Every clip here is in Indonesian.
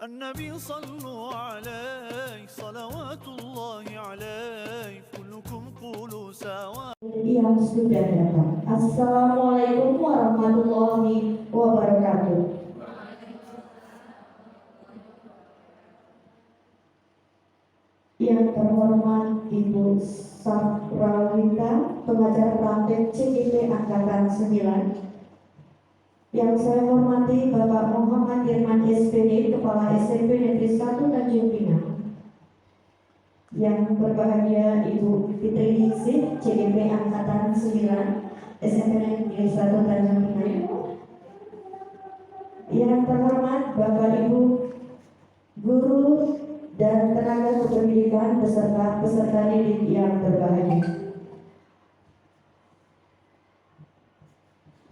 النبي صلوا عليه صلوات الله عليه كلكم قولوا سوا. Yang sudah datang. Assalamualaikum warahmatullahi wabarakatuh. Yang terhormat Ibu Safrawita, pengajar praktek CGP Angkatan 9. Yang saya hormati Bapak Muhammad Dirman SPD, Kepala SMP Negeri 1 Tanjung Pinang. Yang berbahagia Ibu Fitri Ningsih, CGP Angkatan 9, SMP Negeri 1 Tanjung Pinang. Yang terhormat Bapak Ibu guru dan tenaga kependidikan beserta peserta didik yang berbahagia.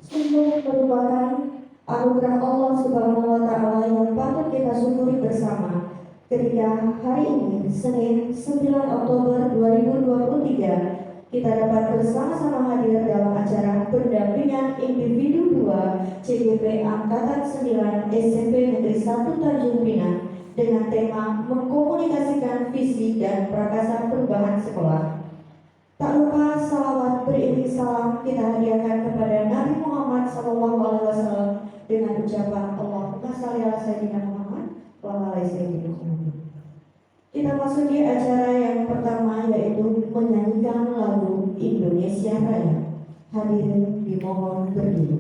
Sungguh merupakan anugerah Allah Subhanahu wa Ta'ala yang patut kita syukuri bersama ketika hari ini Senin 9 Oktober 2023 kita dapat bersama-sama hadir dalam acara pendampingan individu 2 CGP Angkatan 9 SMP Negeri 1 Tanjung Pinang dengan tema mengkomunikasikan visi dan prakasa perubahan sekolah. Tak lupa salawat beriring salam kita hadiahkan kepada Nabi Muhammad SAW dengan ucapan Allahumma shalli ala sayyidina Muhammad wa ala sayyidina Muhammad. Kita masuki acara yang pertama, yaitu menyanyikan lagu Indonesia Raya. Hadirin dimohon berdiri.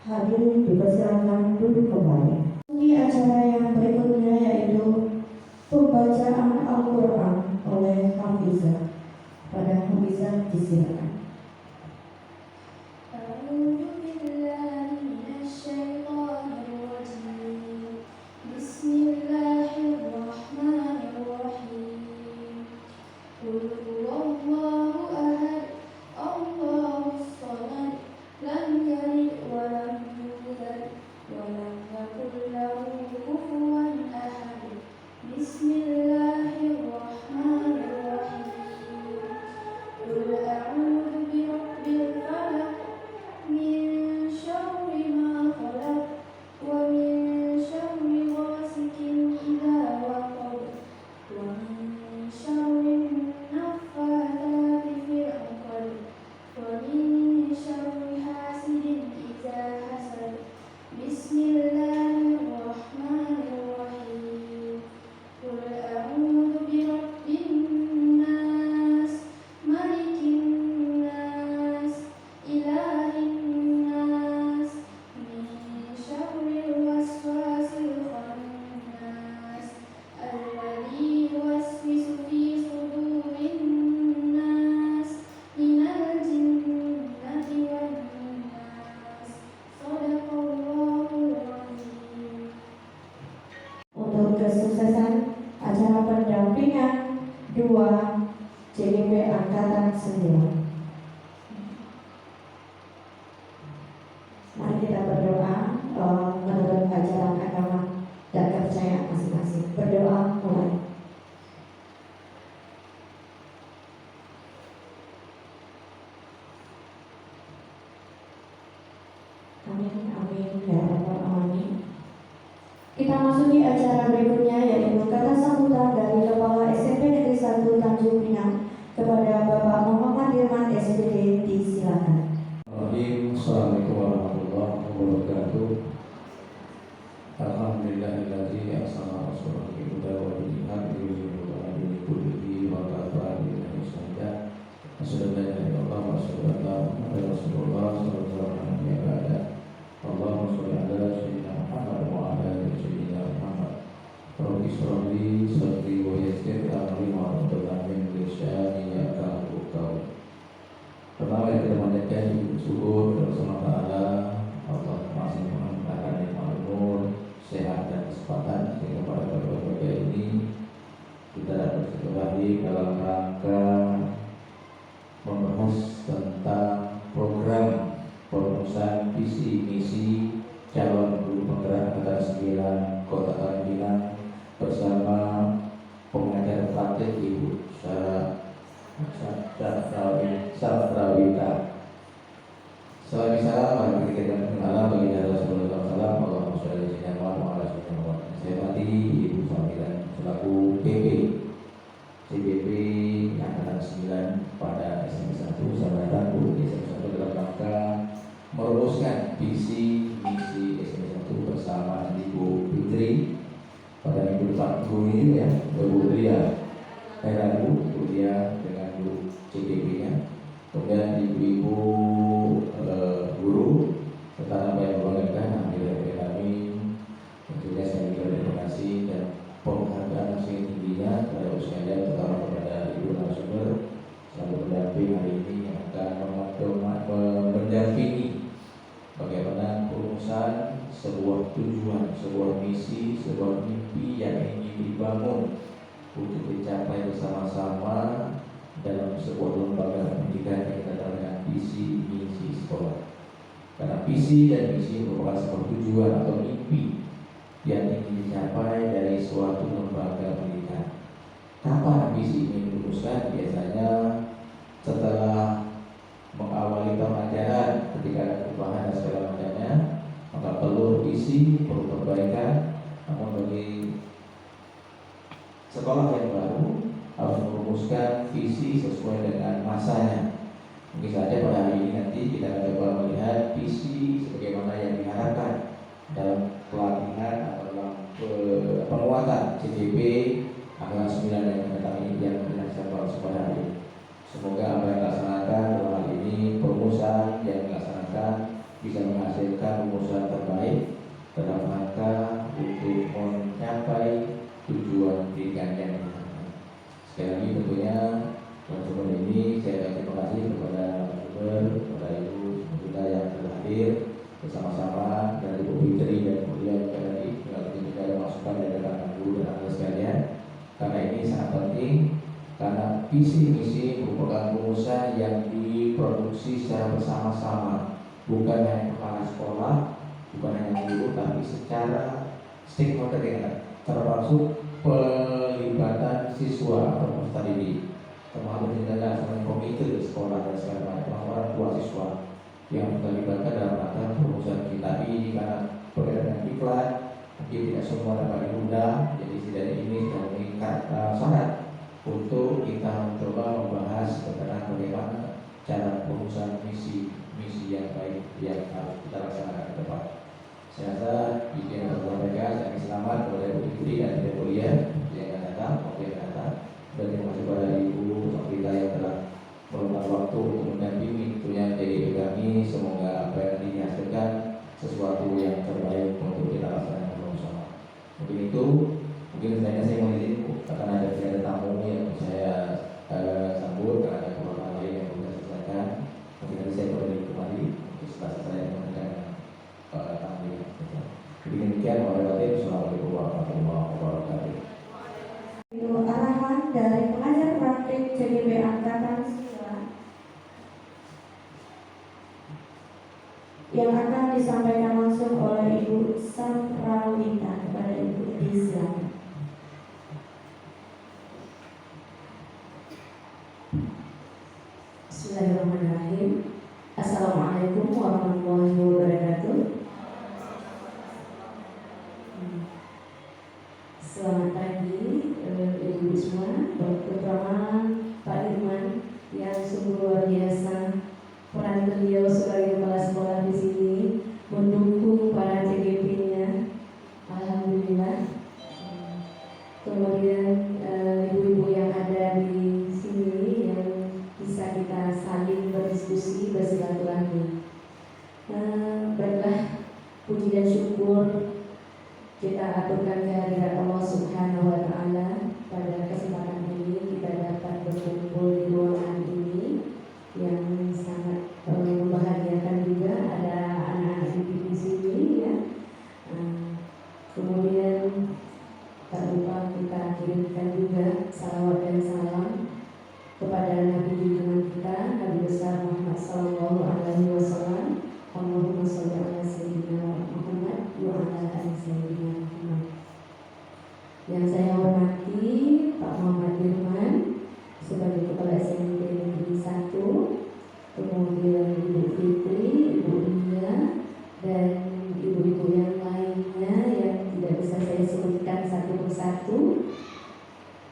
Hadirin dipersilakan duduk kembali. Ini acara yang berikutnya yaitu pembacaan Al-Quran oleh Hafizah. Pada Hafizah disilakan. Bismillahirrahmanirrahim. Qul a'udzu Amin, amin, ya rabbal alamin. Kita masuki acara berikutnya, yaitu kata sambutan dari Kepala SMP Negeri 1 Tanjung Pinang kepada Bapak Muhammad Dirman SPD. Disilakan. Assalamualaikum warahmatullahi wabarakatuh. Alhamdulillahilladzi arsala rasulahu bil huda wa dinil haqqi liyudhhirahu 'ala dini kullihi wa kafa billahi shahida. Asyhadu an la ilaha illallah wa asyhadu anna Muhammadar Rasulullah sallallahu alaihi wa sallam. Allahumma shalli ala sayyidina Muhammad wa ala ali sayyidina Muhammad. Rabbi shrah li sadri wa yassir li amri wahlul 'uqdatam min lisani yafqahu qawli. Pertama yang kita panjatkan syukur kepada Allah Allah masih menganugerahkan nikmat umur, sehat dan kesempatan sehingga pada keluarga ini kita dapat kembali dalam rangka membahas tentang program perumusan visi misi calon guru penggerak Angkatan 9 Kota Tanjung Pinang bersama pengajar praktik Ibu Safrawita. Salam salam bagi kita mengenal bagi Rasulullah SAW. Allahumma sholli ala Muhammad. Saya hormati Ibu Safrawita selaku PP CBP Angkatan 9 pada SMP 1 sama datang di SMP 1 dalam rangka merumuskan visi misi SMP 1 bersama Ibu Fitri pada minggu depan ini ya, Ibu Ria Rabu, kemudian dengan Bu CBP-nya, kemudian ibu-ibu guru serta apa yang membanggakan. Alhamdulillah kami tentunya saya terima kasih dan penghargaan yang tingginya kepada sekalian, terutama kepada ibu narasumber selalu mendamping hari ini yang akan mendampingi bagaimana perumusan sebuah tujuan, sebuah misi, sebuah mimpi yang ingin dibangun untuk dicapai bersama-sama dalam sebuah lembaga pendidikan yang kita dengan visi misi sekolah. Karena visi dan misi merupakan sebuah tujuan atau mimpi yang ingin dicapai dari suatu lembaga pendidikan. Kapan visi ini dirumuskan? Biasanya setelah mengawali tahun ajaran, ketika ada perubahan dan segala macamnya, maka perlu visi, perlu perbaikan. Namun bagi sekolah yang baru harus merumuskan visi sesuai dengan masanya. Mungkin saja pada hari ini nanti kita akan coba melihat visi sebagaimana yang diharapkan dalam pelatihan atau dalam penguatan CDP Angkatan 9 yang datang ini yang dilaksanakan pada hari ini. Semoga apa yang dilaksanakan dalam hal ini perumusan yang dilaksanakan bisa menghasilkan rumusan terbaik dalam rangka untuk mencapai tujuan pendidikan yang diharapkan. Sekali lagi tentunya dalam ini saya terima kasih kepada kepada Ibu kita yang telah hadir bersama-sama dari Ibu Fitri dan kemudian dari juga ada masukan dari rekan guru dan anak sekalian. Karena ini sangat penting karena visi misi merupakan rumusan yang diproduksi secara bersama-sama, bukan hanya kepala sekolah, bukan hanya guru, tapi secara stakeholder yang termasuk pelibatan siswa atau peserta didik, termasuk tindakan sama komite di sekolah dan segala macam, orang tua siswa yang terlibatkan dalam rangka perumusan kita ini. Karena perbedaan iklan mungkin tidak semua dapat diundang, jadi setidaknya ini sudah meningkat syarat untuk kita mencoba membahas tentang bagaimana cara perumusan misi yang baik yang harus kita laksanakan ke depan. Saya rasa izin untuk sampaikan kami selamat kepada Ibu Fitri dan Ibu Kuliah yang akan datang, waktu yang akan datang. Dan terima kasih kepada Ibu Safrita yang telah meluangkan waktu untuk mendampingi tentunya jadi kami. Semoga apa yang dihasilkan sesuatu yang terbaik untuk kita laksanakan bersama. Mungkin itu, mungkin saya mau izin akan ada tamu yang saya sambut karena ada keperluan lain yang bisa selesaikan. Mungkin nanti saya kembali kembali untuk setelah saya mendengar tamu. Demikian, wassalamualaikum warahmatullahi wabarakatuh. Itu arahan dari pengajar praktik CDP Angkatan 9 yang akan disampaikan langsung oleh Ibu Safrawita kepada Ibu Disilakan. Bismillahirrahmanirrahim. Assalamualaikum warahmatullahi wabarakatuh. Selamat pagi Ibu semua, Dr. Praman, Pak Irman yang sungguh luar biasa. Peran beliau sebagai kepala sekolah di sini mendukung para CGP-nya. Alhamdulillah. Kemudian ibu-ibu yang ada di sini yang bisa kita saling berdiskusi, bersilaturahmi. Baiklah, puji dan syukur kita aturkan kehadirat Allah Subhanahu wa Ta'ala. Pada kesempatan ini kita dapat berkumpul di ruangan ini yang sangat membahagiakan juga. Ada anak-anak didik di sini ya. Kemudian tak lupa kita kirimkan juga salawat dan salam kepada Nabi junjungan kita, Nabi besar Muhammad Sallallahu Alaihi Wasallam. Allahumma sholli ala sayyidina Muhammad wa ala ali sayyidina Muhammad. Yang saya hormati Pak Muhammad Irman sebagai Kepala SMP Negeri 1, kemudian Ibu Fitri, Ibu Lia, dan ibu-ibu yang lainnya yang tidak bisa saya sebutkan satu persatu.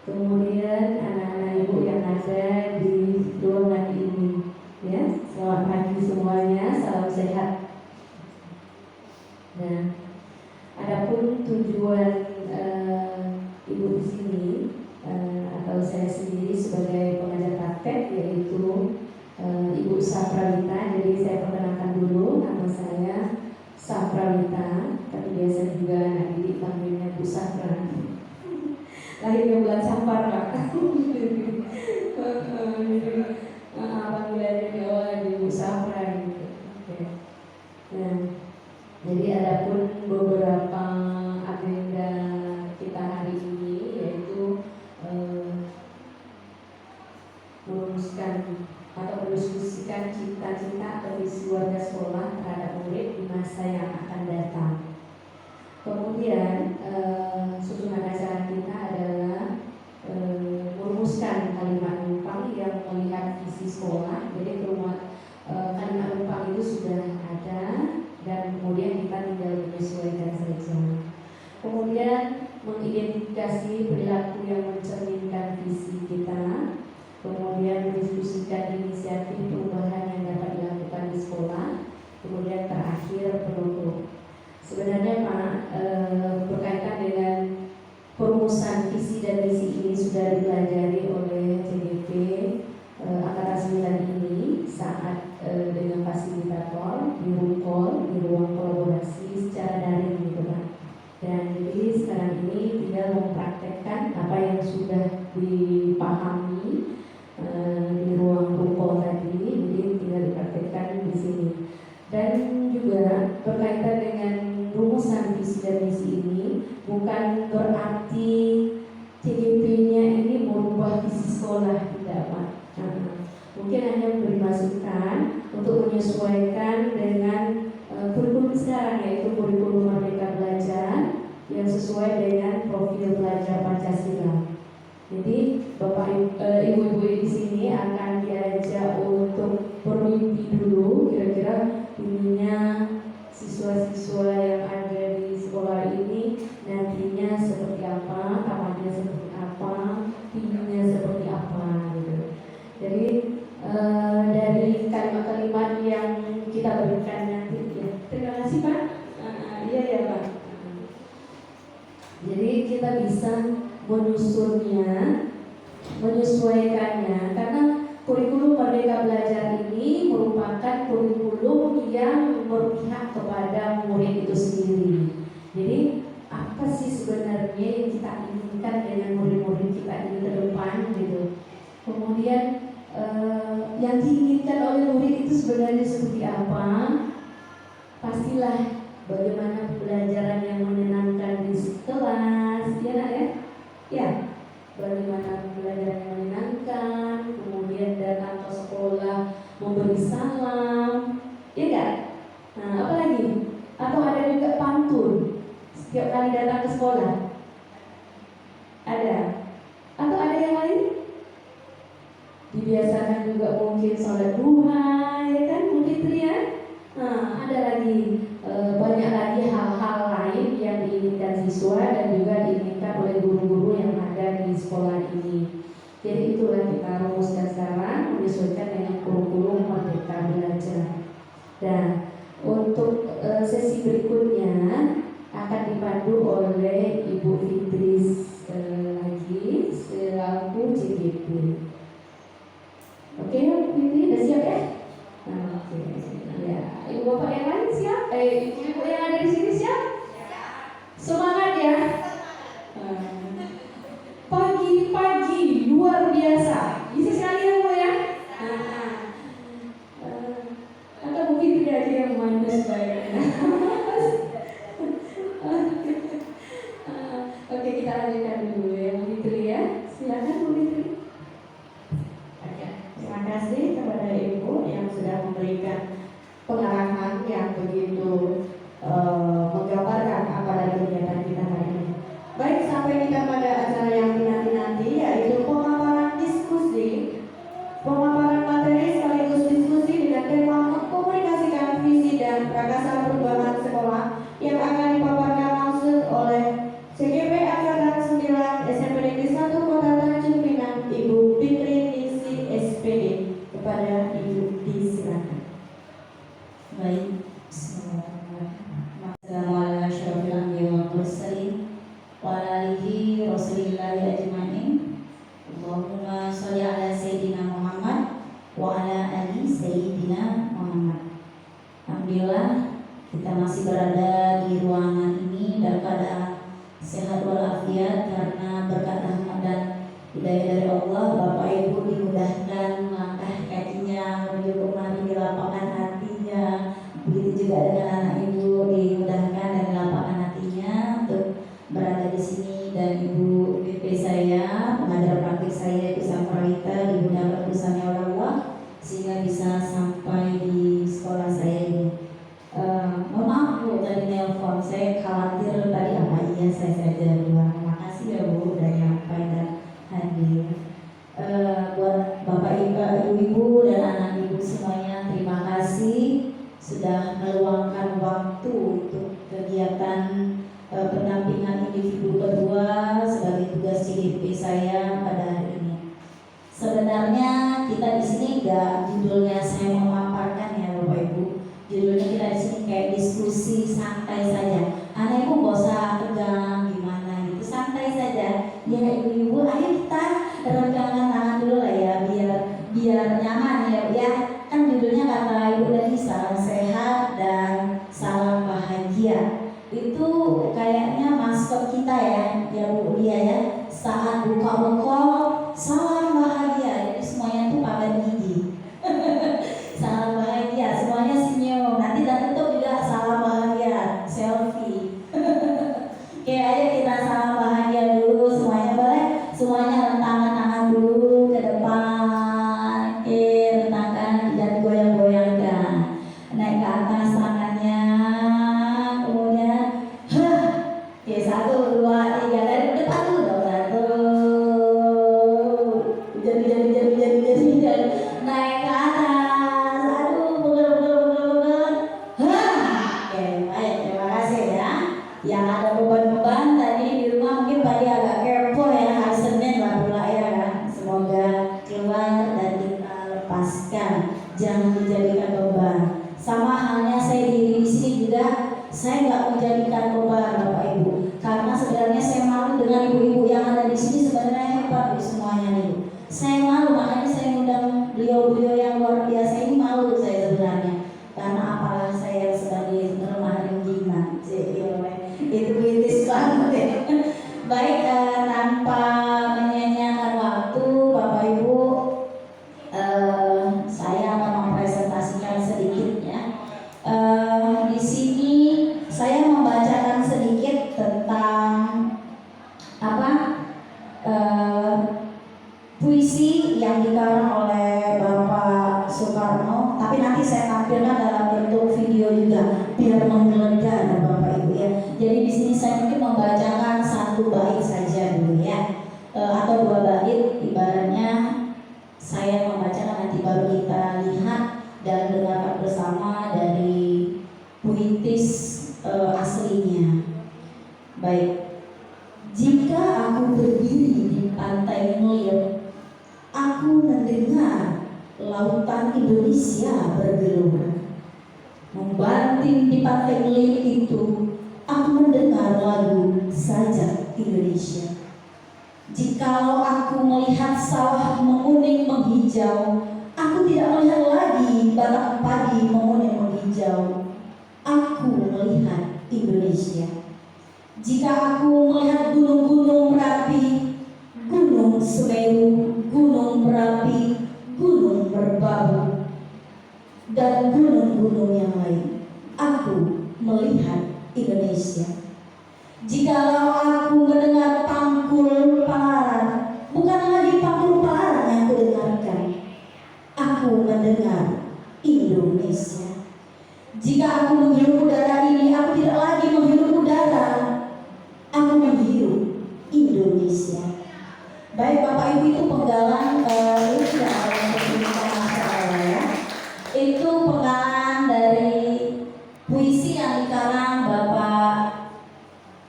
Kemudian anak-anak ibu yang ada di ruangan ini, ya, selamat pagi semuanya, salam sehat. Nah, adapun tujuan ibu di sini atau saya sendiri sebagai pengajar praktek yaitu Ibu Saprawita. Jadi saya perkenalkan dulu, nama saya Saprawita, tapi biasa juga anak didik panggilnya Bu Sapra. Lahirnya bulan Sapar, Pak. Panggilannya di awal di Bu Sapra gitu. Oke. Nah, jadi adapun beberapa agenda kita hari ini yaitu merumuskan atau mendiskusikan cita-cita atau visi warga sekolah terhadap murid di masa yang akan datang. Kemudian susunan acara kita adalah merumuskan kalimat numpang yang melihat visi sekolah. Jadi kalimat numpang itu sudah ada dan kemudian kita tinggal menyesuaikan saja. Kemudian mengidentifikasi perilaku yang mencerminkan visi kita. Kemudian mendiskusikan inisiatif perubahan yang dapat dilakukan di sekolah. Kemudian terakhir penutup. Sebenarnya Pak, berkaitan dengan perumusan visi dan misi ini sudah dipelajari oleh CGP Angkatan 9 ini saat dengan fasilitator di ruang kolaborasi secara daring gitu Pak. Dan jadi sekarang ini tinggal mempraktekkan apa yang sudah dipahami di ruang rukol tadi, jadi tinggal dipraktekkan di sini. Dan juga berkaitan dengan rumusan visi dan misi ini bukan berarti CGP-nya ini merubah visi sekolah, tidak Pak. Mungkin hanya memberi masukan untuk menyesuaikan dengan kurikulum sekarang, yaitu kurikulum Merdeka Belajar yang sesuai dengan profil pelajar Pancasila. Jadi Bapak Ibu-ibu di sini akan diajak untuk bermimpi dulu, kira-kira ininya siswa-siswa yang ada di sekolah ini nantinya seperti apa, tamannya seperti apa, tingginya seperti apa gitu. Jadi dari kalimat-kalimat yang kita berikan nanti ya. Terima kasih Pak. Iya ya Pak. Jadi kita bisa menyusunnya, menyesuaikannya, karena kurikulum Merdeka Belajar ini merupakan kurikulum yang berpihak kepada murid itu sendiri. Jadi apa sih sebenarnya yang kita inginkan dengan murid-murid kita ini ke depan gitu. Kemudian yang diinginkan oleh murid itu sebenarnya seperti apa? Pastilah bagaimana pembelajaran yang menyenangkan di kelas, ya nak ya? Ya, bagaimana pembelajaran yang menyenangkan, kemudian datang ke sekolah memberi salam, ya kan? Nah, apa lagi? Atau ada juga pantun setiap kali datang ke sekolah? Ada? Atau ada yang lain? Dibiasakan juga mungkin sholat duha, ya kan? Mungkin dipandu oleh Ibu Idris lagi selaku CGP. Oke, Ibu udah siap ya? Oke, ya. Ibu bapak yang lain siap? Ibu yang ada di sini siap? Semangat ya! Pagi-pagi luar biasa. Bisa sekali ya Bu ya? Atau mungkin tidak ada yang manis baiknya. Oke, kita lanjutkan dulu ya Bu Fitri ya. Silakan Bu Fitri. Terima kasih kepada Ibu yang sudah memberikan pengarahan yang begitu menggambarkan apa dari kegiatan kita hari ini. Baik, sampai kita pada acara yang dinanti-nanti, yaitu pemaparan diskusi, pemaparan materi sekaligus diskusi dengan tema mengkomunikasikan visi dan gagasan perubahan sekolah yang akan dipaparkan langsung oleh CGP Angkatan 9 SMP Negeri 1 Kota Tanjung Pinang, Ibu Fitri Nisi SPD. Kepada Ibu disilakan. Baik, Allahumma sholli ala Sayyidina Muhammad wa ala ali Sayyidina Muhammad. Alhamdulillah kita masih berada di ruangan ini dalam keadaan sehat walafiat karena berkat rahmat dan hidayah dari Allah. Bapak Ibu dimudahkan langkah kakinya menuju kemari, dilapangkan hatinya. Begitu juga dengan anak Ibu dimudahkan dan dilapangkan hatinya untuk berada di sini. Dan Ibu BP saya, pengajar praktik saya Ibu Samarita, dimudahkan urusannya oleh Allah sehingga bisa sampai di sekolah saya ini. Mohon maaf Bu, tadi nelpon saya khawatir tadi apa iya saya saja duluan. Makasih ya Bu udah nyampai dan hadir. Buat Bapak Ibu dan anak Ibu semuanya, terima kasih sudah meluangkan waktu untuk kegiatan pendampingan individu kedua sebagai tugas CGP saya pada hari ini. Sebenarnya kita di sini enggak judulnya saya memaparkan ya Bapak Ibu. Judulnya kita di sini kayak diskusi santai saja. Anak Ibu nggak usah tegang gimana gitu, santai saja. Ya Ibu-ibu, ayo kita renggangan tangan dulu lah ya biar nyaman ya. Ya kan judulnya kata Ibu tadi salam sehat dan salam bahagia. Itu kayaknya maskot kita ya Bu Lia ya. Saat buka rokok salam bahagia, jadi semuanya tuh pakai gigi. Salam bahagia, semuanya senyum. Nanti dan tutup juga salam bahagia, selfie. Oke, ayo kita salam bahagia dulu semuanya, boleh? Semuanya rentangkan tangan dulu ke depan. Oke, rentangkan dan goyang-goyangkan. Naik ke atas tangannya. Oke, 1, 2, 3 dari depan dulu dong. 1 jadi naik ke atas. Aduh, bukan. Oke, baik, terima kasih ya. Yang ada beban-beban tadi di rumah mungkin tadi agak kepo ya, hari Senin lah pula ya kan. Semoga keluar dan kita lepaskan, jangan dijadikan beban. Sama halnya saya diri di sini juga, saya nggak menjadikan beban Bapak Ibu, karena sebenarnya saya malu dengan ibu-ibu yang ada di sini. Sebenarnya hebat semuanya nih. Saya malu, makanya saya undang beliau-beliau yang luar biasa ini, malu saya sebenarnya. Karena apalah saya sebagai remah renggingan, itu kritis banget ya. Baik, tanpa menyanyiakan waktu Bapak Ibu, saya akan mempresentasikan sedikit ya. Di sini saya membacakan sedikit tentang puisi yang dikarang oleh Bapak Soekarno, tapi nanti saya tampilkan dalam bentuk video juga biar menggelegar Bapak Ibu ya. Jadi di sini saya mungkin membacakan 1 bait saja dulu ya, atau 2 bait, ibaratnya saya membacakan, nanti baru kita lihat dan dengarkan bersama dari puitis aslinya. Baik, jika aku berdiri di pantai Ngelir, aku mendengar lautan Indonesia bergelora. Membanting di pantai Ngelir itu, aku mendengar lagu Sajak Indonesia. Jikalau aku melihat sawah menguning menghijau, aku tidak melihat lagi batang padi menguning menghijau. Aku melihat Indonesia. Jika aku melihat gunung-gunung Merapi, Gunung Semeru, Gunung Merapi, Gunung Merbabu, dan gunung-gunung yang lain, aku melihat Indonesia. Jikalau aku mendengar Pangkul Palaran, bukan lagi Pangkul Palaran yang aku dengarkan, aku mendengar Indonesia. Jika aku menghirup udara ini, aku tidak lagi menghirup udara, aku menghirup Indonesia. Baik Bapak Ibu, itu penggalan itu tidak ada yang ya. Itu penggalan dari puisi yang dikarang Bapak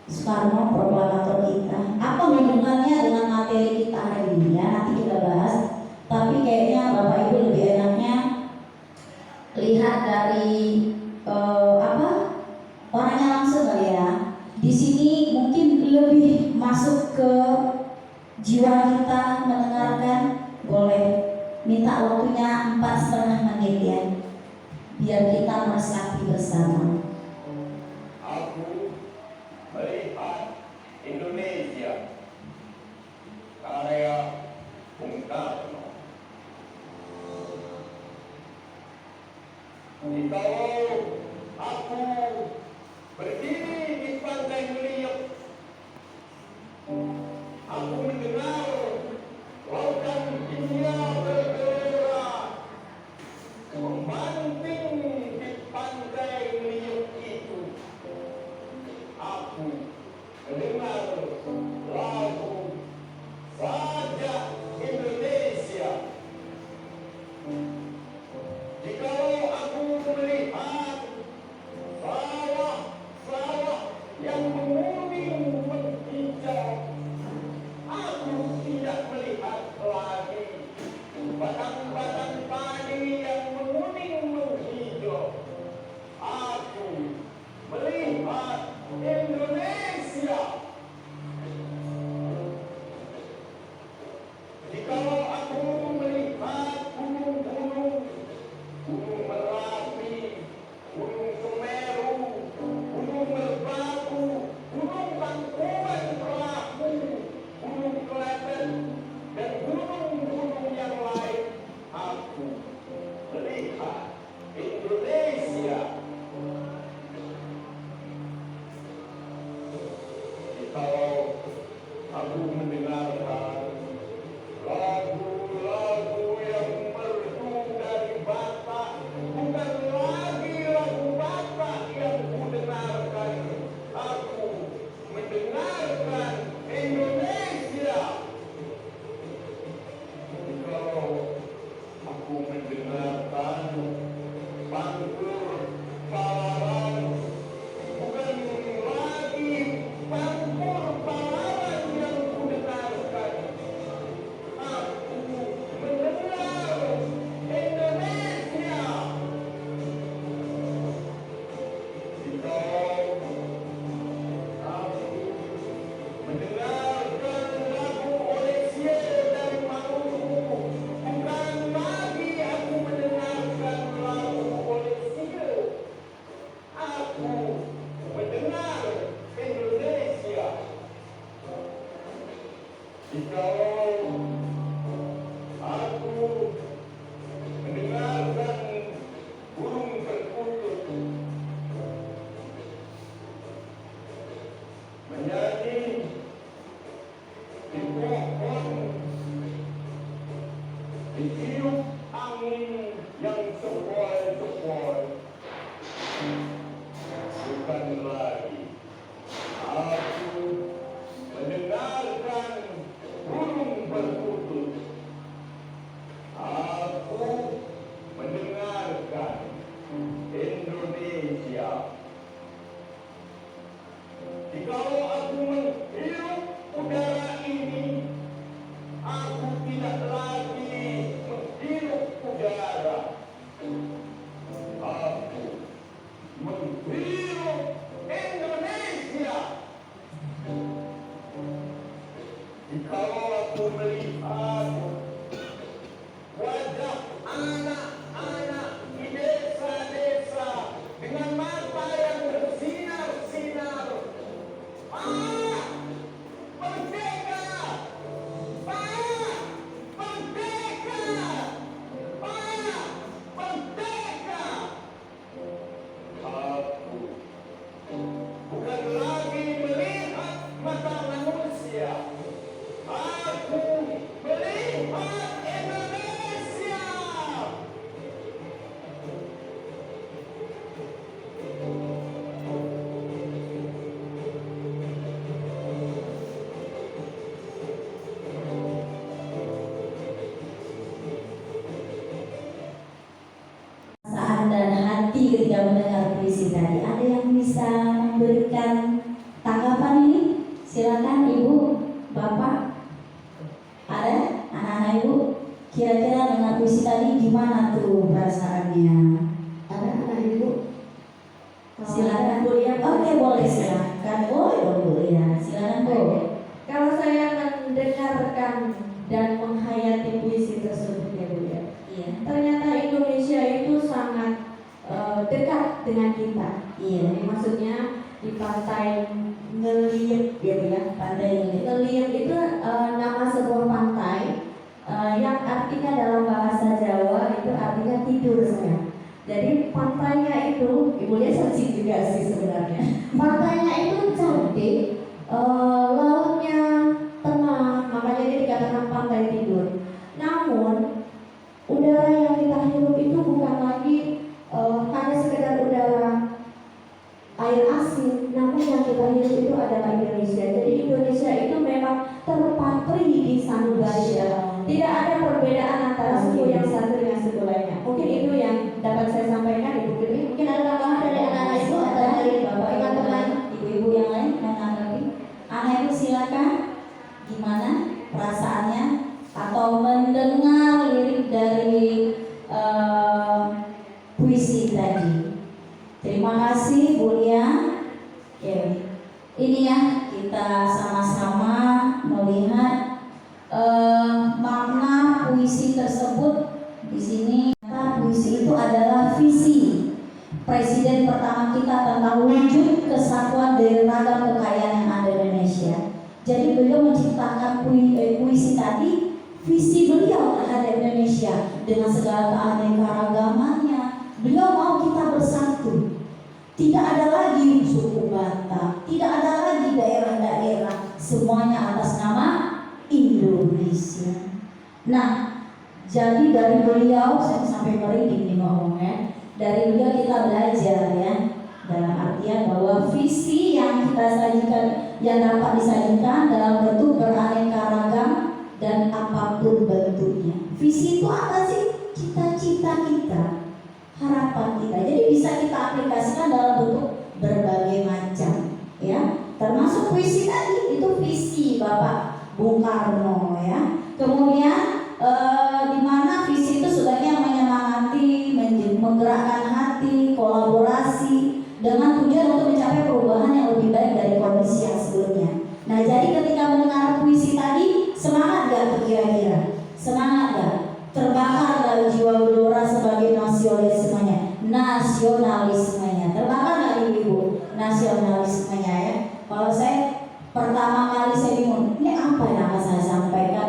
Soekarno, proklamator kita. Apa hubungannya dengan materi kita hari ini ya? Nanti kita bahas. Tapi kayaknya Bapak Ibu lebih enaknya lihat dari orangnya langsung kali ya. Di sini mungkin lebih masuk ke jiwa kita mendengarkan. Boleh minta waktunya 4,5 menit ya, biar kita meresapi bersama. Aku melihat Indonesia karya Bung Karno. Jikalau aku berdiri di pantai Meliuk, aku mendengar lautan India bergelora membanting di pantai Meliuk itu. Aku mendengar lagu Sajak Indonesia. Jikalau aku melihat sawah-sawah yang menguning menghijau, aku tidak melihat lagi batang-batang padi yang menguning menghijau. Aku melihat Indonesia. Jikalau aku melihat gunung-gunung, Gunung Merapi, Gunung Semeru, Gunung Merbabu, Gunung Tangkuban Perahu, Gunung Klaten, dan gunung-gunung yang lain, aku melihat Indonesia. Jikalau aku mendengarkan lagu-lagu yang merdu dari Batak, bukan lagi lagu Batak yang kudengarkan, aku mendengarkan Indonesia. Jikalau aku mendengarkan Pangkul Palaran, bukan lagi Pangkul Palaran yang kudengarkan, aku mendengar Indonesia. Jikalau aku mendengarkan lagu Olesia dari Maluku, bukan lagi aku mendengarkan lagu Olesia, aku mendengar Indonesia. Jikalau aku mendengarkan burung perkutut menyanyi di pohon, ditiup angin yang sepoi-sepoi, bukan lagi aku mendengarkan burung perkutut, aku mendengarkan Indonesia. Jikalau aku menghirup udara ini, aku tidak lagi menghirup udara, aku menghirup Indonesia. ketika mendengar puisi tadi. Ada yang bisa memberikan tanggapan ini? Silakan Ibu, Bapak. Ada anak-anak Ibu? Kira-kira dengar puisi tadi gimana tuh perasaannya? Ada anak ibu? Silakan Bu ya. Oke, boleh silakan. Boleh dong Bu ya. Silakan Bu. Kalau saya mendengarkan dan menghayati puisi tersebut ya Bu ya, Iya. ternyata Indonesia itu sangat dekat dengan kita. Iya. Jadi maksudnya di pantai Ngeliat gitu ya. Pandai ini. Ngeliat itu nama sebuah pantai yang artinya dalam bahasa Jawa itu artinya tidur saya. Jadi pantainya itu, Ibu lihat searching juga sih sebenarnya. Pantainya itu cantik, lautnya tenang, makanya dia dikatakan pantai tidur. Namun udara yang kita hirup itu bukan lagi hanya sekedar udara air asin, namun yang kita hirup itu adalah Indonesia. Jadi Indonesia itu memang terpatri di sanubari. Tidak ada perbedaan antara suku yang satu dengan suku lainnya. Mungkin itu yang dapat saya sampaikan Ibu Dewi. Mungkin ada tambahan dari anak-anak Ibu atau dari Bapak Ibu teman-teman. Ibu-ibu yang lain mau nanggapi? Anak Ibu silakan. Gimana perasaannya atau mendengar lirik dari puisi tadi? Terima kasih Bu Lia. Oke, ini ya kita sama-sama melihat makna puisi tersebut. Di sini puisi itu adalah visi Presiden pertama kita tentang wujud kesatuan dari ragam kekayaan yang ada di Indonesia. Jadi beliau menciptakan puisi tadi, visi beliau terhadap Indonesia dengan segala keanekaragamannya. Beliau mau kita bersatu. Tidak ada lagi suku Batak, tidak ada lagi daerah-daerah, semuanya atas nama Indonesia. Nah, jadi dari beliau, saya sampai merinding nih ngomongnya. Dari beliau kita belajar ya, dalam artian bahwa visi yang kita sajikan, yang dapat disajikan dalam bentuk beraneka ragam dan apapun bentuknya. Visi itu apa sih? Cita-cita kita, harapan kita. Jadi bisa kita aplikasikan dalam bentuk berbagai macam, ya. Termasuk puisi tadi itu visi Bapak Bung Karno ya. Kemudian di mana visi itu sebenarnya menyemangati, menggerakkan hati, kolaborasi dengan tujuan untuk mencapai perubahan yang lebih baik dari kondisi yang sebelumnya. Nah, jadi ketika mendengar puisi tadi, semangat gak kira-kira? Semangat gak? Terbakar gak jiwa gelora sebagai nasionalismenya? Terbakar gak ibu nasionalismenya ya? Kalau saya pertama kali saya bingung, ini apa yang akan saya sampaikan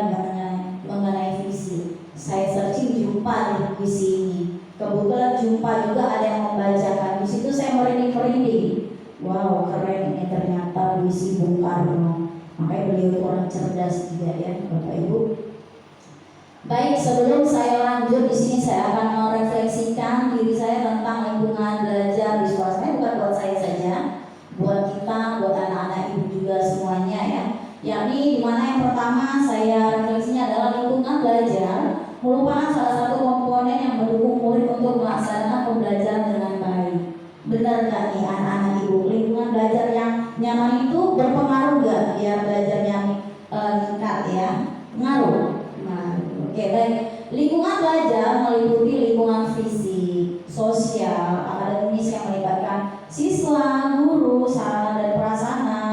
mengenai visi. Saya searching jumpa di puisi ini. Kebetulan jumpa juga ada yang membacakan. Di situ saya merinding. Wow, keren ini ternyata puisi Bung Karno. Makanya beliau orang cerdas juga ya, Bapak Ibu. Baik, sebelum saya lanjut di sini saya akan merefleksikan diri saya tentang lingkungan belajar di sekolah. Saya bukan buat saya saja, buat kita, buat anak-anak ibu juga semuanya ya. Yakni dimana yang pertama saya refleksinya adalah lingkungan belajar merupakan salah satu komponen yang mendukung murid untuk melaksanakan pembelajaran dengan baik. Benar gak nih anak-anak ibu? Lingkungan belajar yang nyaman itu berpengaruh gak biar belajarnya meningkat ya? Pengaruh. Oke, baik. Lingkungan belajar meliputi lingkungan fisik, sosial, akademis yang melibatkan siswa, guru, sarana dan prasarana,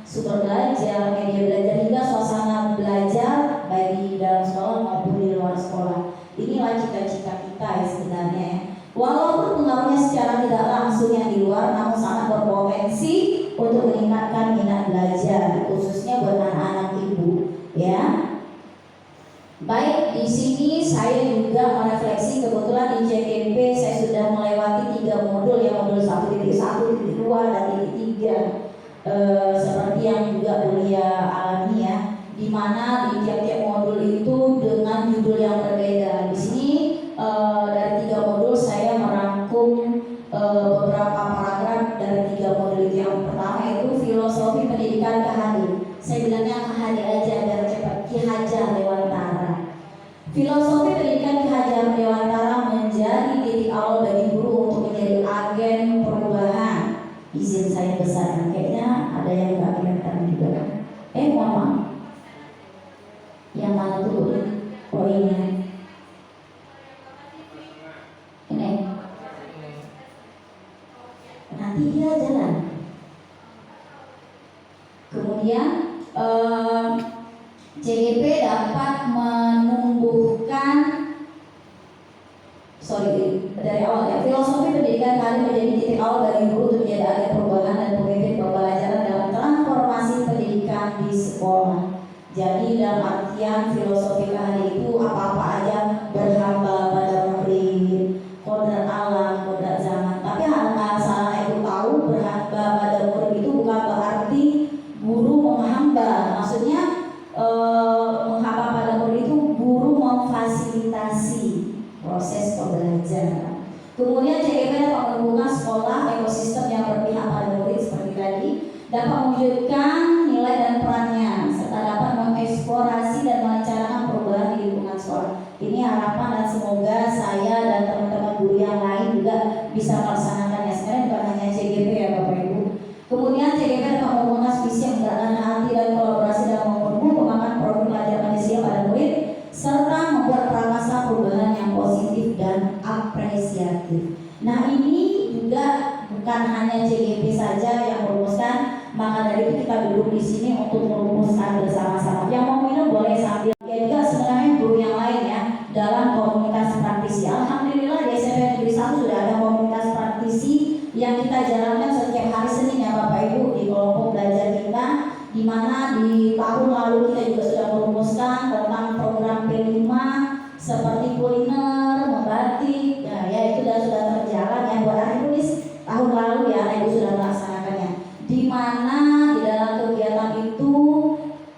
sumber belajar, media belajar hingga suasana belajar baik di dalam sekolah maupun di luar sekolah. Inilah cita-cita kita ya sebenarnya. Walaupun pengaruhnya secara tidak langsung yang di luar, namun sangat berpotensi untuk meningkatkan minat belajar, khususnya buat anak-anak ibu, ya. Baik, di sini saya juga merefleksi kebetulan di JKP saya sudah melewati 3 modul ya, modul 1.1, 1.2 dan 3. Seperti yang juga Bulia alami ya, di mana di tiap-tiap modul itu dengan judul yang berbeda. Di sini dari 3 modul saya merangkum beberapa paragraf dari 3 modul itu. Yang pertama itu filosofi pendidikan Ki Hajar. Saya bilangnya Ki Hajar aja biar cepat. Ki Hajar Dewantara. Filosofi pendidikan Ki Hajar Dewantara menjadi titik awal bagi guru untuk menjadi nanti dia jalan. Kemudian CGP dapat menumbuhkan dari awal ya, filosofi pendidikan kali menjadi titik awal dari guru untuk menjadi agen perubahan dan pemimpin pembelajaran dalam transformasi pendidikan di sekolah. Jadi dalam artian filosofi kali itu apa-apa aja berhamba pada murid, kodrat alam, kodrat zaman. Tapi salah ibu tahu berhamba pada murid itu bukan berarti guru menghamba. Maksudnya menghamba pada murid itu guru memfasilitasi proses pembelajaran. Kemudian CGP dapat menghubungkan sekolah ekosistem yang berpihak pada murid seperti tadi, dapat mewujudkan nilai dan perannya, serta dapat mengeksplorasi dan merencanakan perubahan di lingkungan sekolah. Ini harapan dan semoga saya dan teman-teman guru yang lain juga bisa melaksanakannya. Sebenarnya bukan hanya CGP ya Bapak Ibu. Kemudian CGP dapat menghubungkan visi yang menggerakkan hati dan kolaborasi dalam mengembangkan program pelajaran Pancasila pada murid, serta membuat prakarsa perubahan yang positif dan apresiatif. Nah ini juga bukan hanya CGP saja yang merumuskan, maka dari itu kita duduk di sini untuk merumuskan bersama-sama. Yang mau minum boleh sambil. Ya juga sebenarnya guru yang lain ya dalam komunitas praktisi. Alhamdulillah di SMP Negeri 1 sudah ada komunitas praktisi yang kita jalankan setiap hari Senin ya Bapak Ibu di kelompok belajar kita, di mana di tahun lalu kita juga sudah merumuskan tentang program P5 seperti kuliner, membatik, ya itu sudah terjalan ya buat hari tulis tahun lalu ya Ibu sudah melaksanakannya. Di mana di dalam kegiatan itu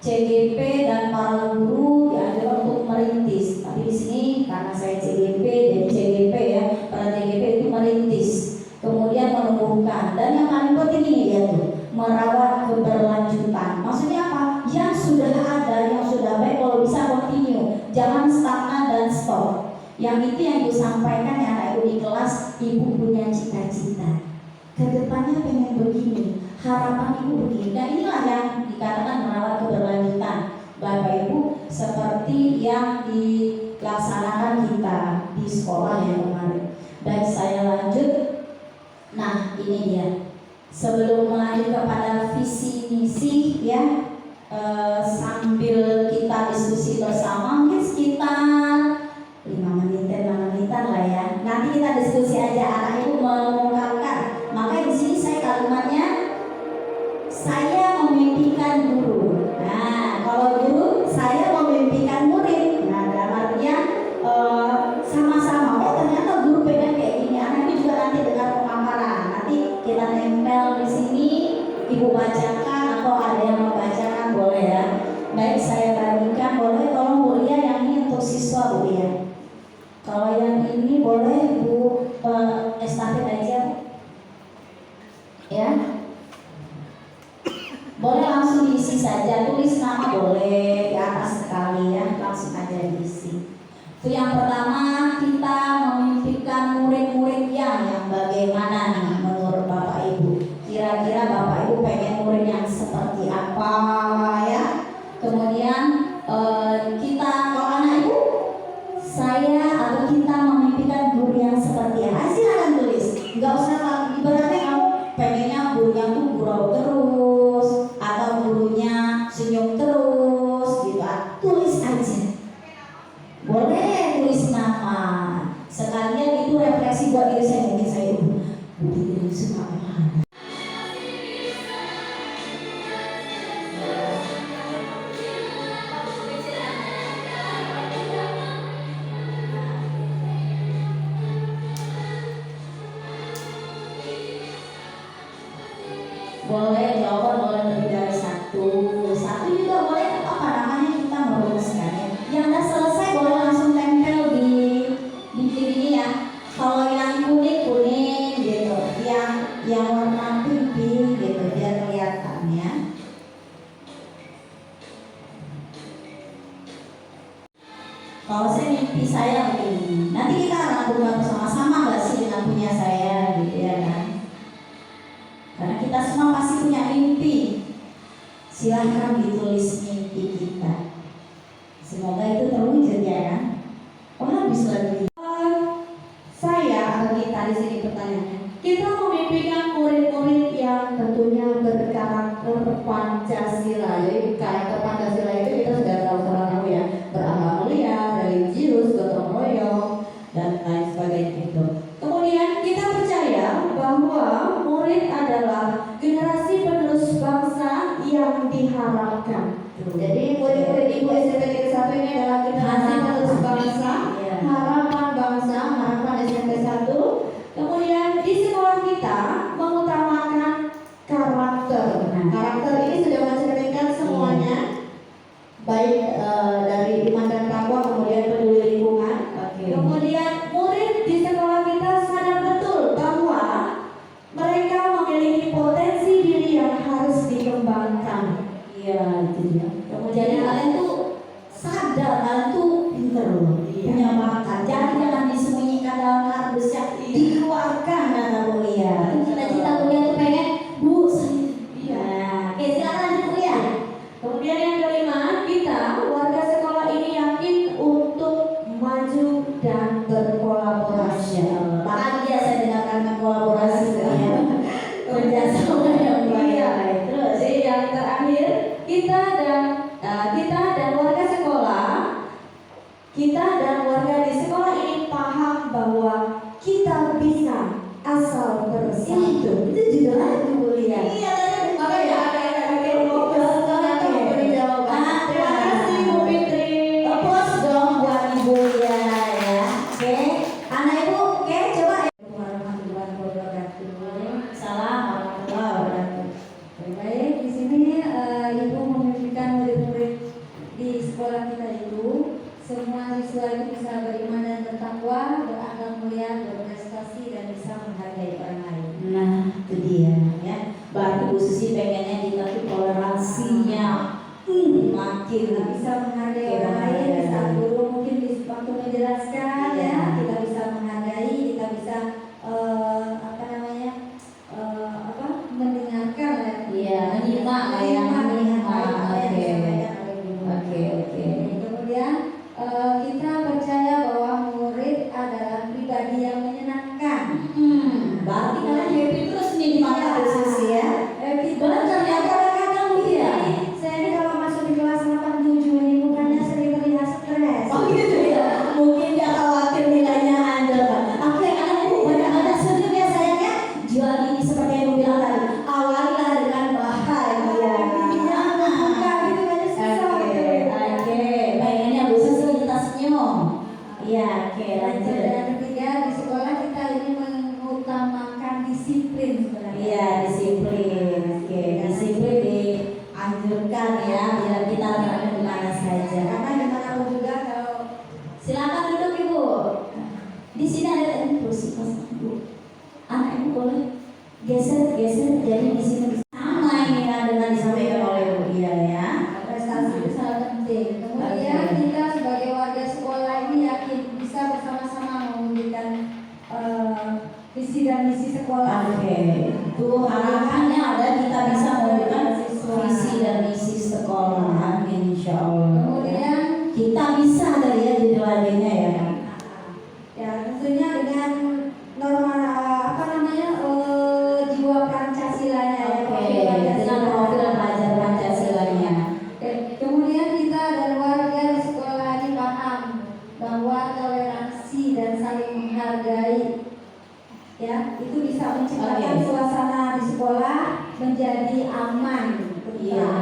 CGP dan para guru dianjurkan untuk merintis. Tapi di sini karena saya CGP jadi CGP ya, para CGP itu merintis, kemudian menumbuhkan, dan yang paling penting ini dia tuh merawat keberlanjutan. Maksudnya apa? Yang sudah ada, yang sudah baik kalau bisa continue, jangan stagnan dan stop. Yang itu yang Ibu sampaikan ya Ibu di kelas, Ibu punya cita-cita. Kedepannya pengen begini, harapan Ibu begini. Dan inilah yang dikatakan merawat keberlanjutan Bapak Ibu, seperti yang dilaksanakan kita di sekolah yang kemarin. Dan saya lanjut. Nah ini dia. Sebelum melanjut kepada visi misi ya, sambil kita diskusi bersama mungkin sekitar 5 menitan lah ya. Nanti kita diskusi aja, anak Ibu mengungkapkan. Makanya di sini saya kalimatnya saya memimpikan guru. Nah, kalau guru saya memimpikan murid. Nah, dalam artian sama-sama. Oh ternyata guru pengen kayak gini. Anak Ibu juga nanti dengar pemaparan. Nanti kita nempel di sini, Ibu bacakan atau ada yang membacakan boleh ya. Baik, saya bagikan, boleh tolong Bu Lia yang ini untuk siswa Bu Lia. Kalau yang ini boleh Bu estafet aja ya. Boleh langsung diisi saja, tulis nama boleh di atas sekali ya, langsung aja diisi. Itu yang pertama, kita memimpikan murid-murid yang bagaimana nih menurut Bapak Ibu? Kira-kira Bapak Ibu pengen murid yang seperti apa ya? Kemudian kita, kalau anak Ibu, saya atau kita memimpikan guru yang seperti apa? Silakan tulis. Enggak usah ibaratnya kamu pengennya gurunya tuh gurau terus atau gurunya senyum terus gitu. Tulis aja. Boleh tulis nama. Sekalian itu refleksi buat diri saya, mungkin saya itu suka mana. Boleh jawaban boleh lebih dari satu juga boleh, apa namanya kita merumuskan ya. Yang udah selesai boleh langsung tempel di diri ya. Kalau yang kuning gitu, yang warna pink gitu biar kelihatan ya. Kalau saya mimpi saya begini, nanti kita akan berbuat bersama-sama nggak sih dengan punya saya gitu ya kan? Karena kita semua pasti punya mimpi kita di sini pertanyaannya. Kita memimpikan murid-murid yang tentunya berkarakter Pancasila. Jadi karakter Pancasila itu kita sudah tahu ya, berakhlak mulia, religius, gotong royong, dan lain sebagainya itu. Kemudian kita percaya bahwa murid adalah generasi penerus bangsa yang diharapkan. Jadi murid-murid Ibu SMP Negeri 1 ini adalah generasi penerus bangsa, harapan bangsa, harapan SMP 1. Kemudian di sekolah kita mengutamakan karakter. Nah, karakter ini sudah mencerminkan semuanya, baik dari iman dan takwa, kemudian peduli lingkungan. Kemudian murid di sekolah kita sadar betul bahwa mereka memiliki potensi diri yang harus dikembangkan. Iya, itu dia. Kemudian kalian tuh sadar, kalian tuh pinter loh, punya bakat. Jadi jangan disembunyikan dalam kardus ya, dikeluarkan kata kuliah. Cita-cita kuliah tuh pengen Bu, iya. Oke, silakan lanjut kuliah. Kemudian yang kelima, kita warga sekolah ini yakin untuk maju dan berkolaborasi. Bahagia saya dengarkan kolaborasi ya. Kerjasama yang baik. Terus yang terakhir, kita dan warga sekolah, kita dan warga di sekolah ini paham bahwa kita bisa asal bersatu. Itu judulnya itu kuliah. Iya, makanya ada ngobrol beri jawaban. Terima kasih Bu Fitri. Pos dong buat Ibu ya. Oke, anak Ibu, oke coba. Warahmatullahi wabarakatuh. Salam warahmatullahi wabarakatuh. Baik, di sini Ibu memimpikan murid-murid di sekolah kita itu semua siswa itu bisa beriman dan bertakwa, berakhlak mulia, berprestasi dan bisa menghargai orang lain. Nah, itu dia ya. Berarti Bu Susi pengennya kita tuh toleransinya makin Bisa menghargai orang lain, di saat guru mungkin di waktu menjelaskan ya, kita bisa menghargai, kita bisa mendengarkan ya. Iya, menyimak lah ya. Melihat apa yang Oke. disampaikan oleh guru. Oke. Kemudian kita percaya bahwa murid adalah pribadi yang menyenangkan. Berarti kalian happy terus nih di mata Bu Susi ya. Benar ya, kadang-kadang iya. Saya ini kalau masuk di kelas 87 ini bukannya sering terlihat stres. Oh gitu ya. Mungkin dia khawatir nilainya andal. Oke, anak Ibu banyak senyum ya sayangnya. Jual ini seperti yang Ibu bilang tadi. Awalilah dengan bahagia. Oke. Pengennya Bu Susi kita senyum. Iya, oke lanjut. Dan ketiga, di sekolah kita ini mengutamakan disiplin sebenarnya. Iya, disiplin. Oke, disiplin dianjurkan ya biar kita berada di mana saja. Karena dimanapun juga kalau Silakan duduk Ibu. Di sini ada kursi kosong Bu. Anak Ibu boleh geser jadi di sini sama ini kan dengan disampaikan oleh Bu Iya ya. prestasi itu sangat penting. Kemudian Oke. kita sebagai warga sekolah ini yakin bisa bersama-sama mewujudkan visi dan misi sekolah. Oke. Itu harapannya ada kita bisa mewujudkan visi dan misi sekolah. Insya Allah. Kemudian Kita bisa dari ya judul lainnya ya. ya tentunya dengan norma jiwa Pancasilanya ya. Oke, dengan profil pelajar Pancasilanya. Kemudian kita dan warga di sekolah ini paham bahwa toleransi dan saling menghargai ya itu bisa menciptakan Oke. suasana di sekolah menjadi aman. Iya.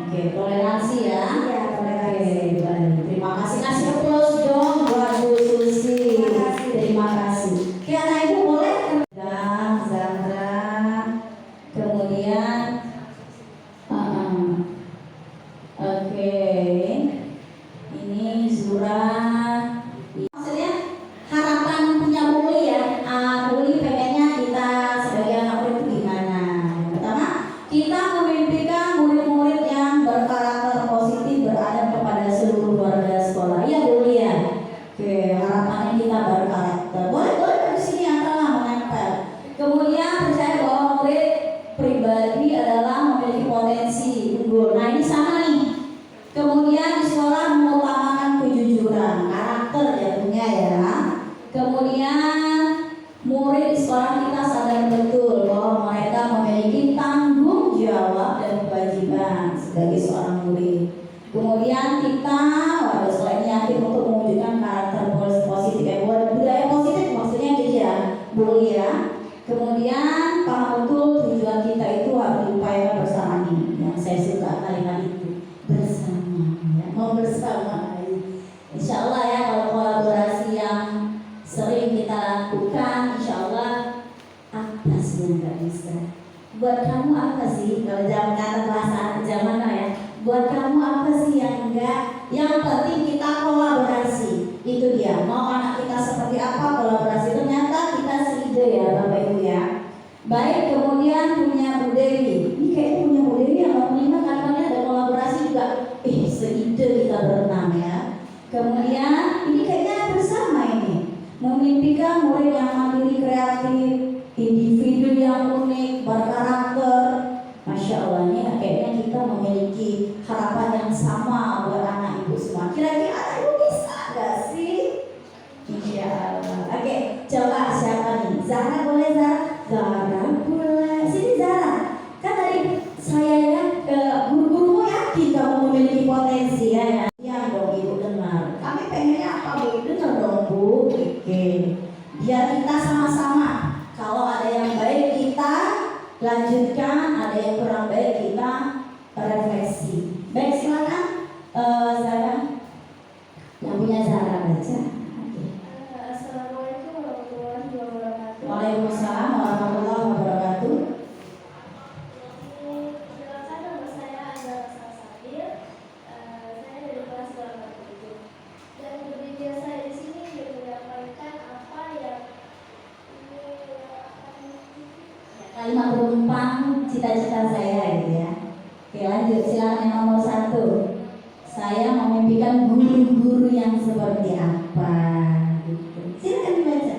Oke, toleransi ya. Iya, toleransi. Oke, baik. Terima kasih. Kasih plus dong buat Bu Susi. Terima kasih. Oke, anak Ibu boleh? Dan Zandra. Kemudian oke. Ini Zura. Maksudnya harapan punya Uli ya. Uli pengennya kita sebagai anak murid itu gimana? Yang pertama, kita memimpikan murid-murid yang berkarakter positif, beradab kepada seluruh murid di sekolah kita sadar betul bahwa mereka memiliki tanggung jawab dan kewajiban sebagai seorang murid. Kemudian kita selain yakin untuk mewujudkan karakter positif, budaya positif maksudnya gitu ya, Bu ya. Kemudian paham betul tujuan kita itu harus diupayakan bersama ini. Yang saya suka kalimat itu, bersama ya, mau bersama. Insya Allah ya, kalau kolaborasi yang sering kita lakukan, insya Allah apa sih yang gak bisa? Buat kamu apa sih? Kalau zaman kata bahasa zaman now ya, buat kamu apa sih yang enggak? Yang penting kita kolaborasi. Itu dia. Mau anak kita seperti apa kolaborasi? Ternyata kita seide ya Bapak Ibu ya. Baik, kemudian punya Bu Dewi. Ini kayaknya punya Bu Dewi yang menerima katanya ada kolaborasi juga. Seide kita berenam ya. Kemudian ini kayaknya bersama ini memimpikan murid yang mandiri, kreatif, individu yang unik, berkarakter. Masya Allah, ini kayaknya kita memiliki harapan yang sama buat anak ibu semua. Kira-kira anak ibu bisa gak sih? Insya Allah. Oke, coba siapa nih? Zahra boleh Zahra? Zahra boleh. Sini Zahra. Kan tadi saya ya guru-guru yakin kamu memiliki potensi ya. Ya dong ibu dengar. Kami pengennya apa bu? Dengar dong bu. Oke. Biar kita sama-sama. Kalau ada yang baik kita lanjutkan, ada yang kurang baik kita refleksi. Baik, silakan Zahra. Yang punya Zahra baca. Assalamualaikum warahmatullahi wabarakatuh. Waalaikumsalam warahmatullahi wabarakatuh. Perkenalkan, nama saya adalah Sabil. Saya dari kelas 8. Dan berbicara saya di sini menyampaikan apa yang Kalimat penumpang cita-cita saya gitu ya. Oke lanjut, silakan yang nomor 1. Saya memimpikan guru-guru yang seperti apa gitu. Silakan dibaca.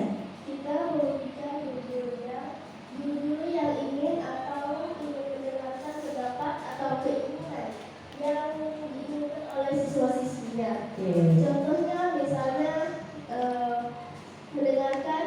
kita memimpikan guru-guru yang ingin atau ingin mendengarkan pendapat atau keinginan yang diinginkan oleh siswa-siswinya. Oke. Contohnya misalnya mendengarkan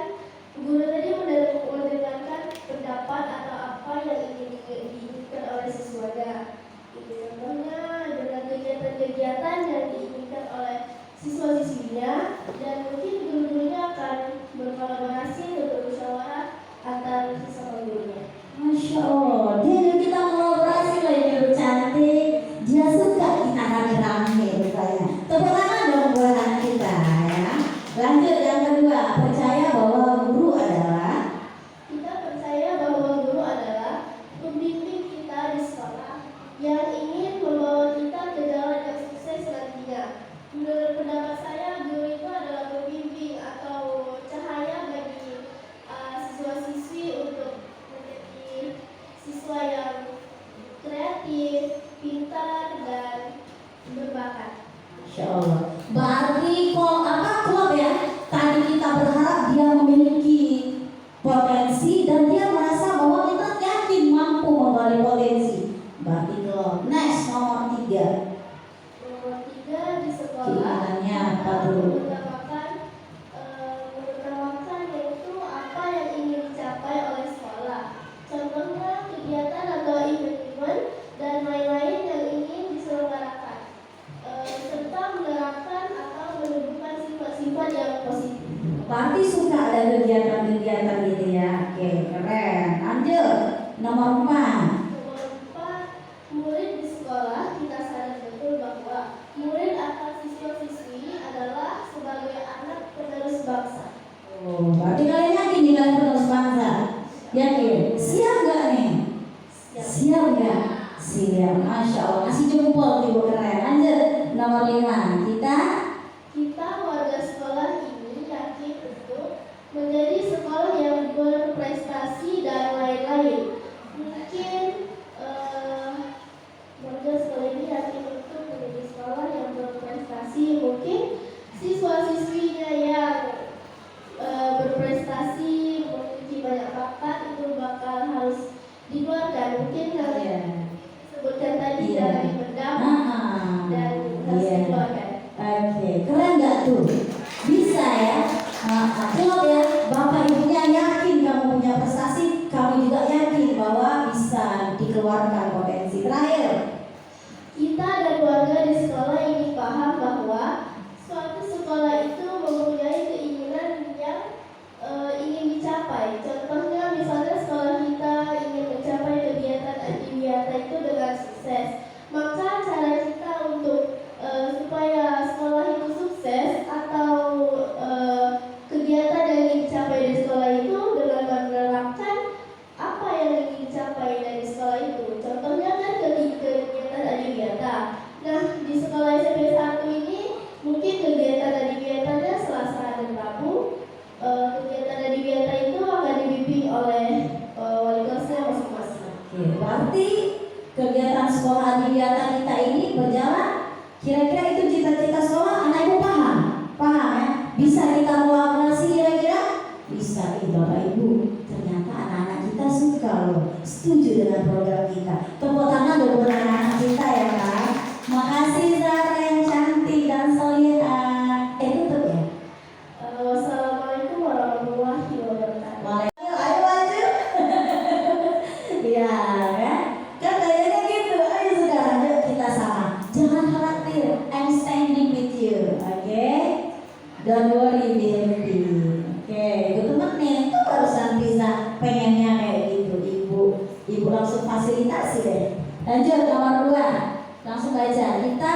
guru tadi mendengarkan pendapat atau apa yang diinginkan oleh siswanya. Itu contohnya dengan kegiatan-kegiatan yang diinginkan oleh siswa-siswinya, dan mungkin guru-gurunya akan berkolaborasi untuk musyawarah antar sesama gurunya. Masya Allah, dia dan kita kolaborasi loh ini guru cantik. Dia suka kita rame-rame rupanya. Tepuk tangan dong buat anak kita ya. Lanjut yang kedua, percaya bahwa guru adalah Kita percaya bahwa guru adalah pembimbing kita di sekolah yang ingin membawa kita ke jalan yang sukses nantinya. Menurut pendapat saya, guru itu adalah pembimbing atau cahaya bagi siswa-siswi untuk menjadi siswa yang kreatif, pintar, dan berbakat. Masya Allah. Berarti klub ya. Tadi kita berharap dia memiliki potensi dan dia merasa bahwa kita yakin mampu menggali potensi. Berarti klub. Next nomor 3. Nomor 3, di sekolah Keinginannya apa kita dulu? mengutamakan yaitu apa yang ingin dicapai oleh sekolah. Contohnya kegiatan atau event-event dan lain-lain yang ingin diselenggarakan, serta menerapkan atau menumbuhkan sifat-sifat yang positif. Berarti suka ada kegiatan-kegiatan gitu ya. Oke, keren. Lanjut. Nomor 4. Nomor 4, murid di sekolah kita sadar betul bahwa murid atau siswa-siswi adalah sebagai anak penerus bangsa. Oh, berarti kalian yakin nih kalian penerus bangsa? Yakin? Siap nggak nih? Siap nggak? Siap. Masya Allah. Kasih jempol ibu, keren. Lanjut. Nomor 5. Kita warga sekolah ini yakin untuk menjadi sekolah yang berprestasi dan lain-lain. Mungkin warga sekolah ini yakin untuk menjadi sekolah yang berprestasi. Mungkin siswa-siswinya yang berprestasi, memiliki banyak bakat, itu bakal harus dikeluarkan. Mungkin yang disebutkan tadi dari pendapat dan harus dikeluarkan. Oke, keren nggak tuh? Bisa ya? Coba ya, bapak ibunya yakin mengeluarkan potensi. Terakhir, Kita dan warga di sekolah ingin paham bahwa suatu sekolah itu mempunyai keinginan yang ingin dicapai. Contohnya misalnya sekolah kita ingin mencapai kegiatan adiwiyata itu dengan sukses. Maka cara kita untuk supaya sekolah itu sukses atau kegiatan yang ingin dicapai di sekolah itu dengan menerapkan apa yang ingin dicapai dari sekolah itu. Contohnya kan kegiatan adiwiyata. Nah, di sekolah SMP 1 ini mungkin kegiatan adiwiyatanya Selasa dan Rabu. Kegiatan adiwiyata itu akan dibimbing oleh wali kelasnya masing-masing. oke, berarti kegiatan sekolah adiwiyata kita ini berjalan. Kira-kira itu cita-cita sekolah, anak ibu paham? Paham ya? Bisa kita kolaborasi kira-kira? Bisa, Bapak Ibu. Ternyata anak-anak kita suka loh, setuju dengan program kita. Tepuk tangan dulu buat anak-anak kita ya kan. Makasih Zara yang cantik dan solihah. Tutup ya. Wassalamualaikum warahmatullahi wabarakatuh. Ayo maju. Ya kan? Kan kayaknya gitu. Ayo sekarang yuk kita sama. Jangan khawatir. I'm standing with you. Oke? Don't worry, be happy. Oke, itu temenin tuh barusan bisa pengennya kayak gitu. Ibu langsung fasilitasi deh. Lanjut nomor 2. Langsung baca. Kita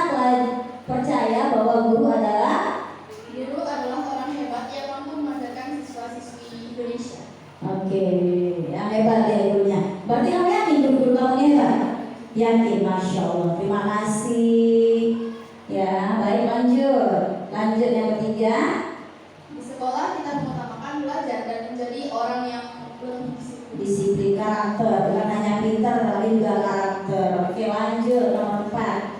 percaya bahwa guru adalah orang hebat yang mampu mengajarkan siswa-siswi Indonesia. oke, yang hebat ya gurunya. Berarti kamu yakin guru kamu ini hebat? Yakin, Masya Allah. Terima kasih. Ya, baik lanjut. Lanjut yang ketiga. Di sekolah kita mengutamakan belajar dan menjadi orang yang berdisiplin. Disiplin karakter, bukan hanya pintar tapi juga karakter. Oke, lanjut nomor 4.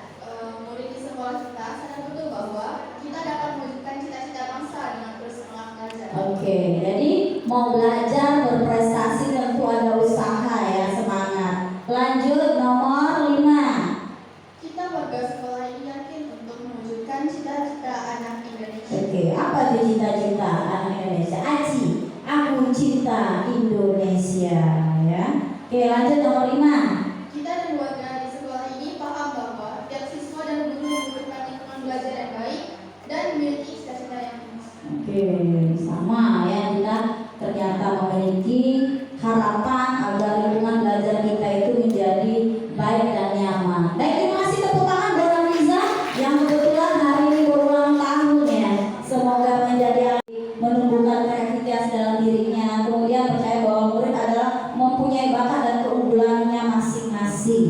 Murid di sekolah kita sadar betul bahwa kita dapat mewujudkan cita-cita bangsa dengan bersemangat belajar. Oke, jadi mau belajar berprestasi tentu ada usaha ya, semangat. Lanjut nomor 5. Kita warga sekolah ini yakin untuk mewujudkan cita-cita anak Indonesia. Oke, apa tuh cita-cita anak Indonesia? Aci, aku cinta Indonesia ya. Oke, lanjut nomor 5. Kita dan warga di sekolah ini paham bahwa tiap siswa dan guru membutuhkan lingkungan belajar yang baik dan memiliki cita-cita yang tinggi. Oke, sama ya, kita ternyata memiliki harapan agar lingkungan belajar kita itu menjadi baik dan nyaman. Baik, terima kasih, tepuk tangan buat Riza yang kebetulan hari ini berulang tahun ya. Semoga menjadi menumbuhkan kreativitas dalam dirinya. Kemudian percaya bahwa murid adalah mempunyai bakat dan keunggulannya masing-masing.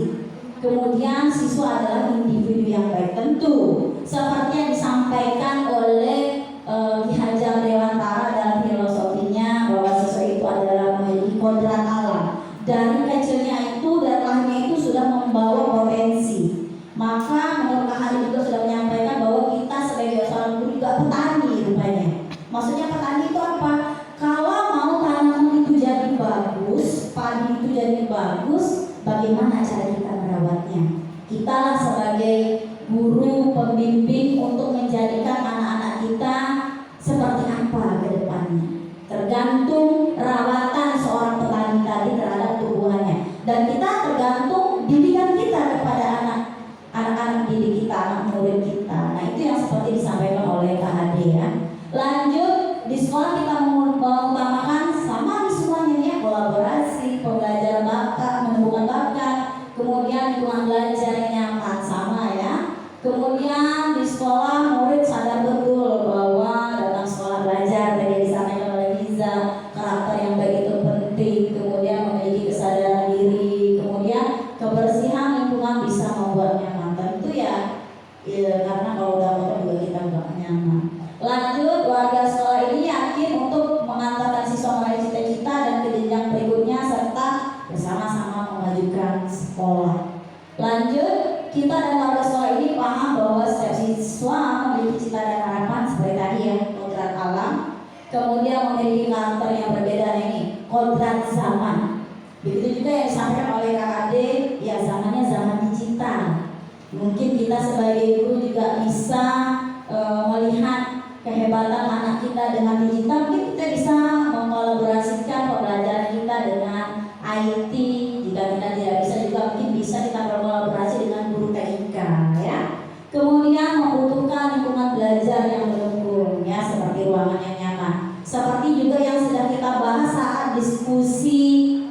Kemudian siswa adalah individu yang baik, tentu seperti yang disampaikan oleh Ki Hajar Dewantara dalam filosofinya bahwa siswa itu adalah memiliki kodrat alam. Dari kecilnya itu dan lahirnya itu sudah membawa potensi. Maka menurut Kak Hadi juga sudah menyampaikan bahwa kita sebagai seorang guru juga petani rupanya. Maksudnya petani itu apa? Kalau mau tanaman itu jadi bagus, padi itu jadi bagus, bagaimana cara kita merawatnya? Kita lah sebagai guru pembimbing untuk menjadikan anak-anak kita seperti apa ke depannya. Tergantung rawatan seorang petani tadi terhadap tumbuhannya. Dan kita tergantung didikan kita kepada anak-anak didik kita, anak murid kita. Nah, itu yang seperti disampaikan oleh Kak Hadi ya. Lanjut, di sekolah kita mengutamakan sama di semuanya ya, kolaborasi, pembelajaran bakat, menumbuhkan bakat, kemudian lingkungan belajar yang nyaman sama ya. Kemudian di sekolah murid sadar betul bahwa datang sekolah belajar tadi disampaikan oleh Liza, karakter yang baik itu penting, kemudian memiliki kesadaran diri, kemudian kebersihan lingkungan bisa membuat nyaman. Tentu ya, karena kalau udah kotor juga kita nggak nyaman. Lanjut, warga sekolah ini yakin untuk mengantarkan siswa meraih cita-cita dan ke jenjang berikutnya serta bersama-sama memajukan sekolah. Lanjut, kita dan warga sekolah ini paham bahwa setiap siswa memiliki cita dan harapan seperti tadi ya, kodrat alam, kemudian memiliki karakter yang berbeda ini, kodrat zaman. Begitu juga yang disampaikan oleh Kak Ade, ya zamannya zaman digital. Mungkin kita sebagai guru juga bisa melihat kehebatan anak kita dengan digital. Mungkin kita bisa mengkolaborasikan pembelajaran kita dengan IT. Jika kita tidak bisa juga diskusi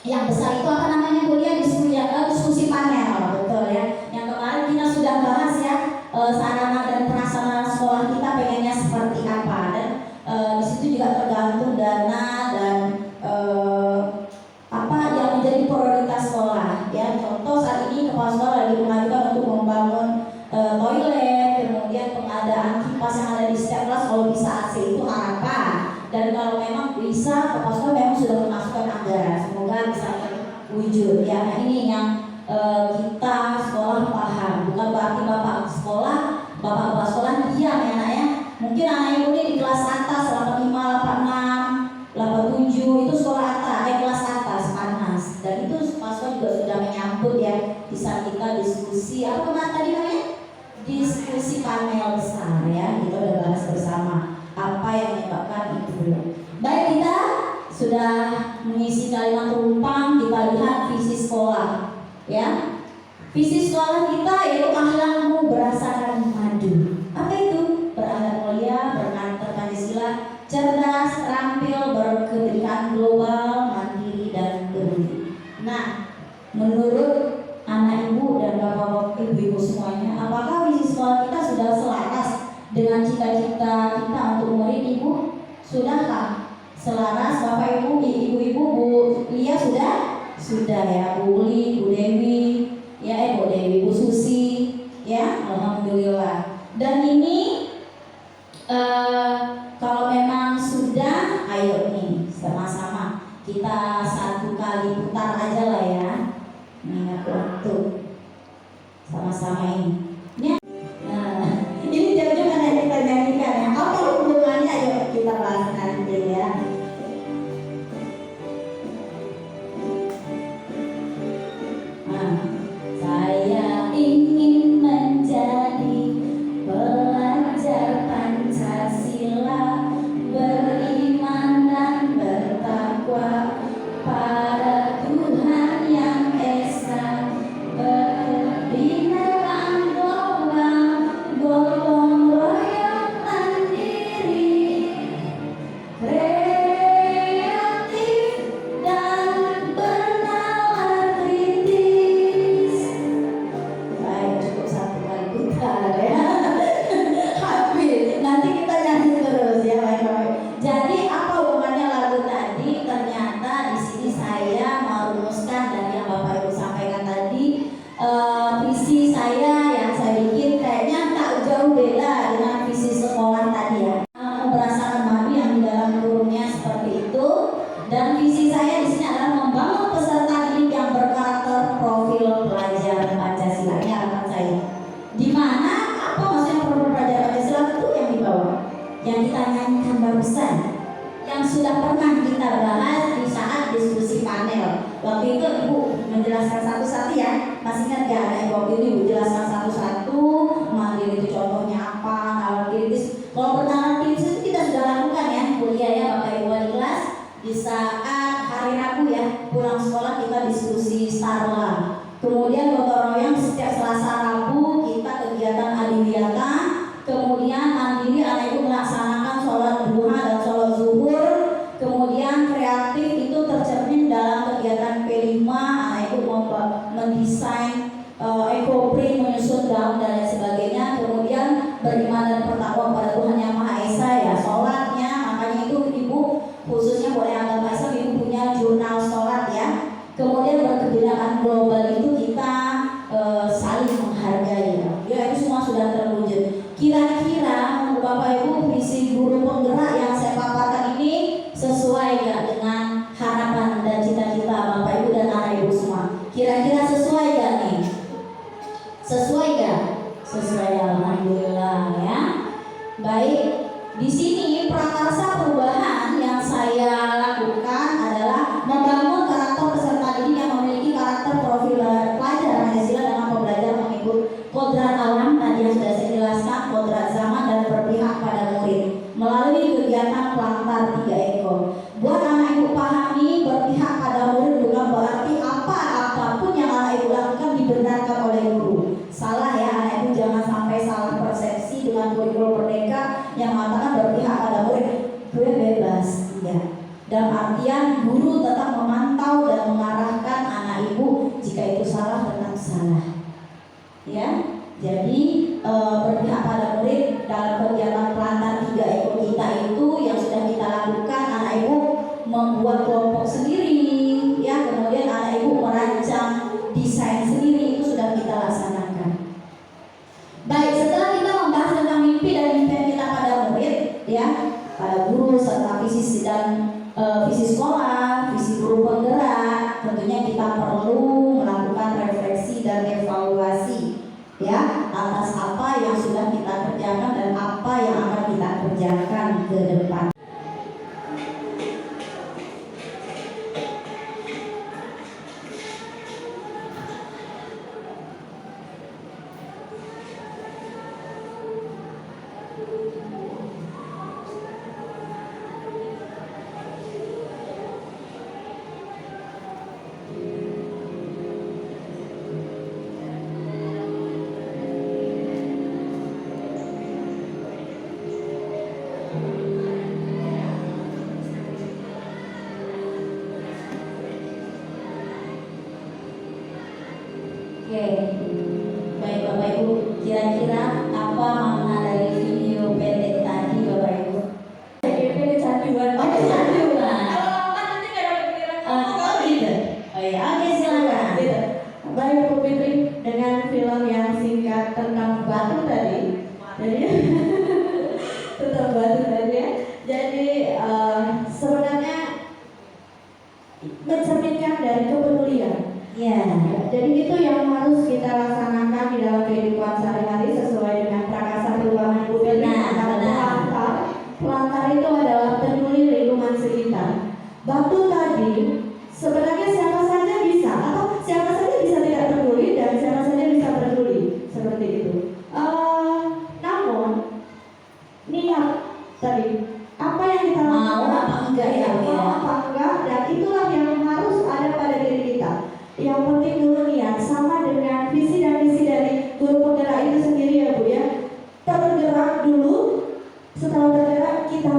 yang besar itu apa namanya kuliah diskusi panel, betul ya. Yang kemarin kita sudah bahas ya, sarana dan prasarana sekolah kita pengennya seperti apa, dan di situ juga tergantung dana dan apa yang menjadi prioritas sekolah ya. Contoh saat ini kepala sekolah lagi mengajukan untuk membangun toilet, kemudian pengadaan kipas yang ada di setiap kelas kalau bisa AC itu harapan, dan kalau memang bisa kepala sekolah memang sudah memasukkan anggaran, semoga bisa terwujud ya. Nah ini yang kita sekolah paham, bukan berarti bapak sekolah, bapak kepala sekolah diam ya nak ya. Mungkin anak ibu ini di kelas atas 85, 86, 87 itu sekolah atas, kelas atas panas, dan itu kepala sekolah juga sudah menyambut ya. Bisa kita diskusi apa kemarin tadi namanya? Diskusi panel besar ya, kita udah bahas bersama apa yang menyebabkan itu belum. Baik, kita sudah mengisi kalimat penumpang, kita lihat visi sekolah ya. Visi sekolah kita yaitu akhlakmu berasakan madu. Apa itu? Berakhlak mulia, berkarakter Pancasila, cerdas, terampil, berkepentingan global, mandiri dan peduli. Nah, menurut anak ibu dan bapak ibu semuanya, apakah visi sekolah kita sudah selaras dengan cita-cita kita untuk murid ibu? Sudahkah? Selaras bapak ibu, ibu-ibu, Bu Lia sudah ya, Bu Uli, Bu Dewi, ya Bu Dewi, Bu Susi, ya alhamdulillah. Dan ini kalau memang sudah, ayo nih sama-sama kita satu kali putar aja lah ya. Mengingat waktu sama-sama ini. Nah, ini jauh-jauh kan yang kita nyanyikan ya. Apa hubungannya? Ayo kita bahas nanti ya. Saya ingin menjadi pelajar Pancasila, beriman dan bertakwa pada Tuhan yang esa, berbinaan global, gotong royong mandiri, kreatif dan bernalar kritis. Baik, cukup satu kali putar ya. Habis, nanti kita nyanyi terus ya, baik-baik. Jadi apa hubungannya lagu tadi? Ternyata di sini saya merumuskan dari yang Bapak Ibu sampaikan tadi, visi saya yang saya bikin kayaknya tak jauh beda dengan visi sekolah tadi ya. Berdasarkan madu yang di dalam kurungnya seperti itu, dan visi saya di sini adalah membangun peserta didik yang berkarakter profil pelajar Pancasila. Ini harapan saya. Di mana apa maksudnya profil pelajar Pancasila itu yang di bawah, yang kita nyanyikan barusan, yang sudah pernah kita bahas di saat diskusi panel. Waktu itu Ibu menjelaskan satu-satu ya. Masih ingat gak ada waktu itu Ibu jelaskan satu-satu, mandiri itu contohnya apa, nalar kritis. Kalau bernalar kritis itu kita sudah lakukan ya, kuliah ya Bapak Ibu wali kelas. Di saat hari Rabu ya, pulang sekolah kita diskusi Starla. Kemudian gotong royong setiap Selasa Rabu kita kegiatan adiwiyata. Kemudian mandiri anak ibu melaksanakan sholat duha dan sholat zuhur. Kemudian kreatif itu tercermin dalam kegiatan P5, anak ibu mendesain ekoprint, menyusun gaun dan lain sebagainya. Kemudian beriman dan bertakwa pada Tuhan Yang Maha Esa ya, sholatnya. Makanya itu ibu khususnya boleh agama Islam ibu punya jurnal sholat ya. Kemudian berkebinekaan global itu kita saling menghargai ya. Ya itu semua sudah terwujud. Kira-kira Bapak Ibu visi guru penggerak yang saya paparkan ini sesuai gak dengan harapan dan cita-cita Bapak Ibu dan anak Ibu semua? Kira-kira sesuai gak nih? Sesuai gak? Sesuai, alhamdulillah ya. Baik, di sini prakarsa perubahan yang saya lakukan adalah membangun karakter peserta didik yang memiliki karakter profil pelajar artian guru tetap memantau dan mengarahkan anak ibu, jika itu salah tetap salah. Ya, jadi berpihak pada murid dalam kegiatan pelantar 3 ekor kita itu yang sudah kita lakukan, anak ibu membuat kelompok sendiri, ya, kemudian anak ibu merancang desain sendiri, itu sudah kita laksanakan. Baik, setelah kita membahas tentang mimpi dan impian kita pada murid, ya, pada guru serta visi dan visi sekolah, visi guru penggerak, tentunya kita perlu melakukan refleksi dan evaluasi, ya, atas apa yang sudah kita kerjakan dan apa yang akan kita kerjakan ke depan. Oke, baik Bapak Ibu, kira-kira apa makna dari video pendek tadi Bapak Ibu? Pendek canduan. Oh, kecanduan. Nanti nggak dapat pikiran. Oh gitu. Oh ya, oke silakan. Baik Bu Fitri, dengan film yang singkat tentang batu tadi, jadi tentang batu tadi ya. Jadi sebenarnya mencerminkan dari kepedulian. Ya. Jadi itu yang harus kita laksanakan di dalam kehidupan sehari-hari sesuai dengan prakasa perubahan Bu Fitri. Pelantar itu adalah peduli lingkungan sekitar. Batu tadi sebenarnya siapa saja bisa, atau siapa saja bisa tidak peduli dan siapa saja bisa peduli, seperti itu. Namun niat tadi, apa yang kita Mau apa enggak ya, Bu, ya? mau apa enggak, dan itulah yang harus ada pada diri kita. Yang penting dulu niat, sama dengan visi dan misi dari guru penggerak itu sendiri ya Bu ya. Tergerak dulu, setelah tergerak kita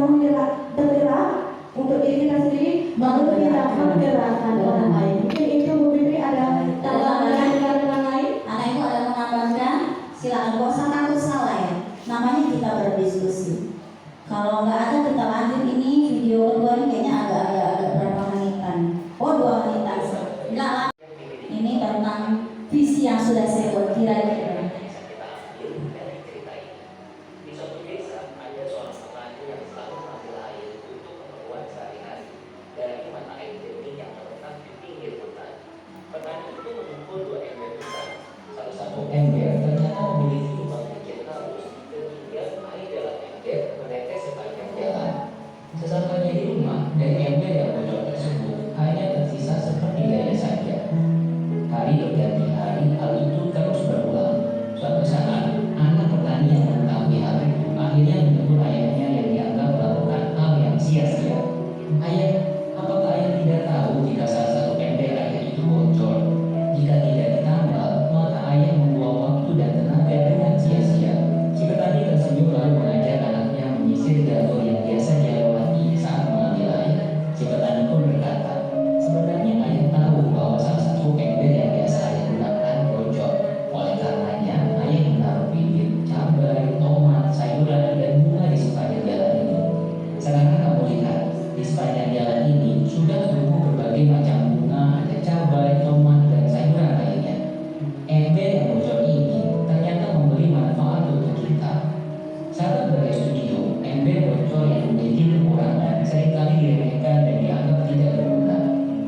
bergerak untuk diri kita sendiri, baru kita menggerakkan orang lain. Mungkin itu Bu Fitri ada tambahan dari orang lain. Anak ibu ada menambahkan, silakan, gak usah takut salah ya. Namanya kita berdiskusi. Kalau nggak ada kita lanjut, ini video kedua ini kayaknya agak berapa menitan. Oh 2 menitan. Nggak lah. Ini tentang visi yang sudah saya buat kira-kira. Di suatu desa ada seorang petani yang selalu mengambil air untuk keperluan sehari-hari dari mata air jernih yang terletak di pinggir hutan. Petani itu mengumpul 2 ember besar. Salah satu ember ternyata memiliki lubang kecil halus sehingga air dalam ember menetes sepanjang jalan. Sesampainya di rumah, dari ember yang bocor tersebut hanya tersisa sepertiganya saja. Hari berganti hari, hal itu terus berulang. Suatu saat, anak petani yang mengetahui hal itu akhirnya menegur ayahnya yang dianggap melakukan hal yang sia-sia. Ayah, apakah ayah tidak tahu jika salah satu ember ayah itu bocor? Jika tidak ditambal, maka ayah membuang waktu dan tenaga dengan sia-sia. Si petani tersenyum lalu mengajak anaknya menyisir jalur yang biasa dia lewati saat mengambil air. Si petani pun berkata, sebenarnya ayah tahu bahwa salah satu ember yang biasa ayah gunakan bocor. Oleh karenanya, ayah menaruh bibit, cabai, tomat, sayuran, dan bunga di sepanjang jalan ini. Sekarang kamu lihat, di sepanjang jalan ini sudah tumbuh berbagai macam bunga, ada cabai, tomat, dan sayuran lainnya. Ember yang bocor ini ternyata memberi manfaat untuk kita. Sahabat Bagai Studio, ember bocor yang memiliki kekurangan seringkali diremehkan dan dianggap tidak berguna.